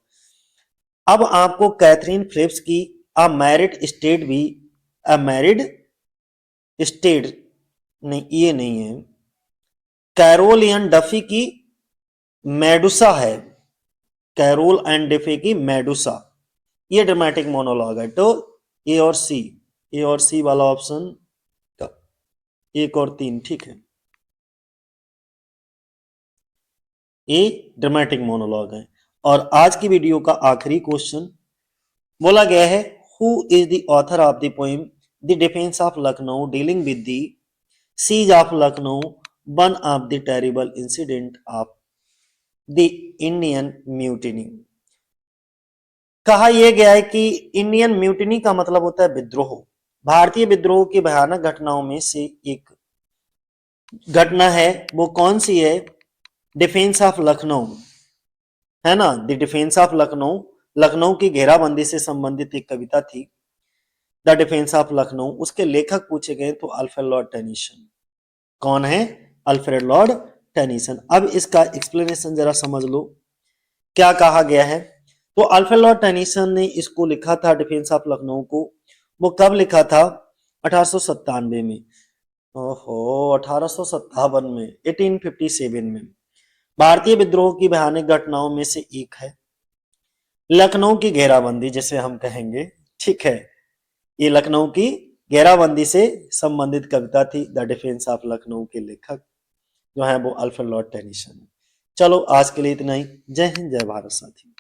S1: अब आपको कैथरीन फ्रिप्स की अ मैरिड स्टेट भी, अ मैरिड स्टेट, नहीं ये नहीं है, कैरोल एंड डफी की मेडुसा है, कैरोल एंड डफी की मेडुसा, ये ड्रामेटिक मोनोलॉग है। तो ए और सी, ए और सी वाला ऑप्शन का 1 और 3 ठीक है, ये ड्रामेटिक मोनोलॉग है। और आज की वीडियो का आखिरी क्वेश्चन बोला गया है, who is the author of the poem the Defence of Lucknow dealing with the siege of Lucknow, one of the terrible incident of the Indian Mutiny? कहा यह गया है कि इंडियन म्यूटिनी का मतलब होता है विद्रोह। भारतीय विद्रोह की भयानक घटनाओं में से एक घटना है, वो कौन सी है? डिफेंस ऑफ लखनऊ, है ना, the Defence of Lucknow, Lucknow की घेराबंदी से संबंधित एक कविता थी, द डिफेंस ऑफ लखनऊ। उसके लेखक पूछे गए तो अल्फ्रेड लॉर्ड टेनिसन। कौन है? Alfred Lord Tennyson. अब इसका एक्सप्लेनेशन जरा समझ लो, क्या कहा गया है। तो अल्फ्रेड लॉर्ड टेनिसन ने इसको लिखा था, डिफेंस ऑफ लखनऊ को, वो कब लिखा था? 1897 में। ओहो, 1857 में, 1857 में। भारतीय विद्रोह की भयानक घटनाओं में से एक है लखनऊ की घेराबंदी, जिसे हम कहेंगे। ठीक है, ये लखनऊ की घेराबंदी से संबंधित कविता थी। द डिफेंस ऑफ लखनऊ के लेखक जो है वो अल्फ्रेड लॉर्ड टेनिसन है। चलो आज के लिए इतना ही। जय हिंद, जय भारत साथी।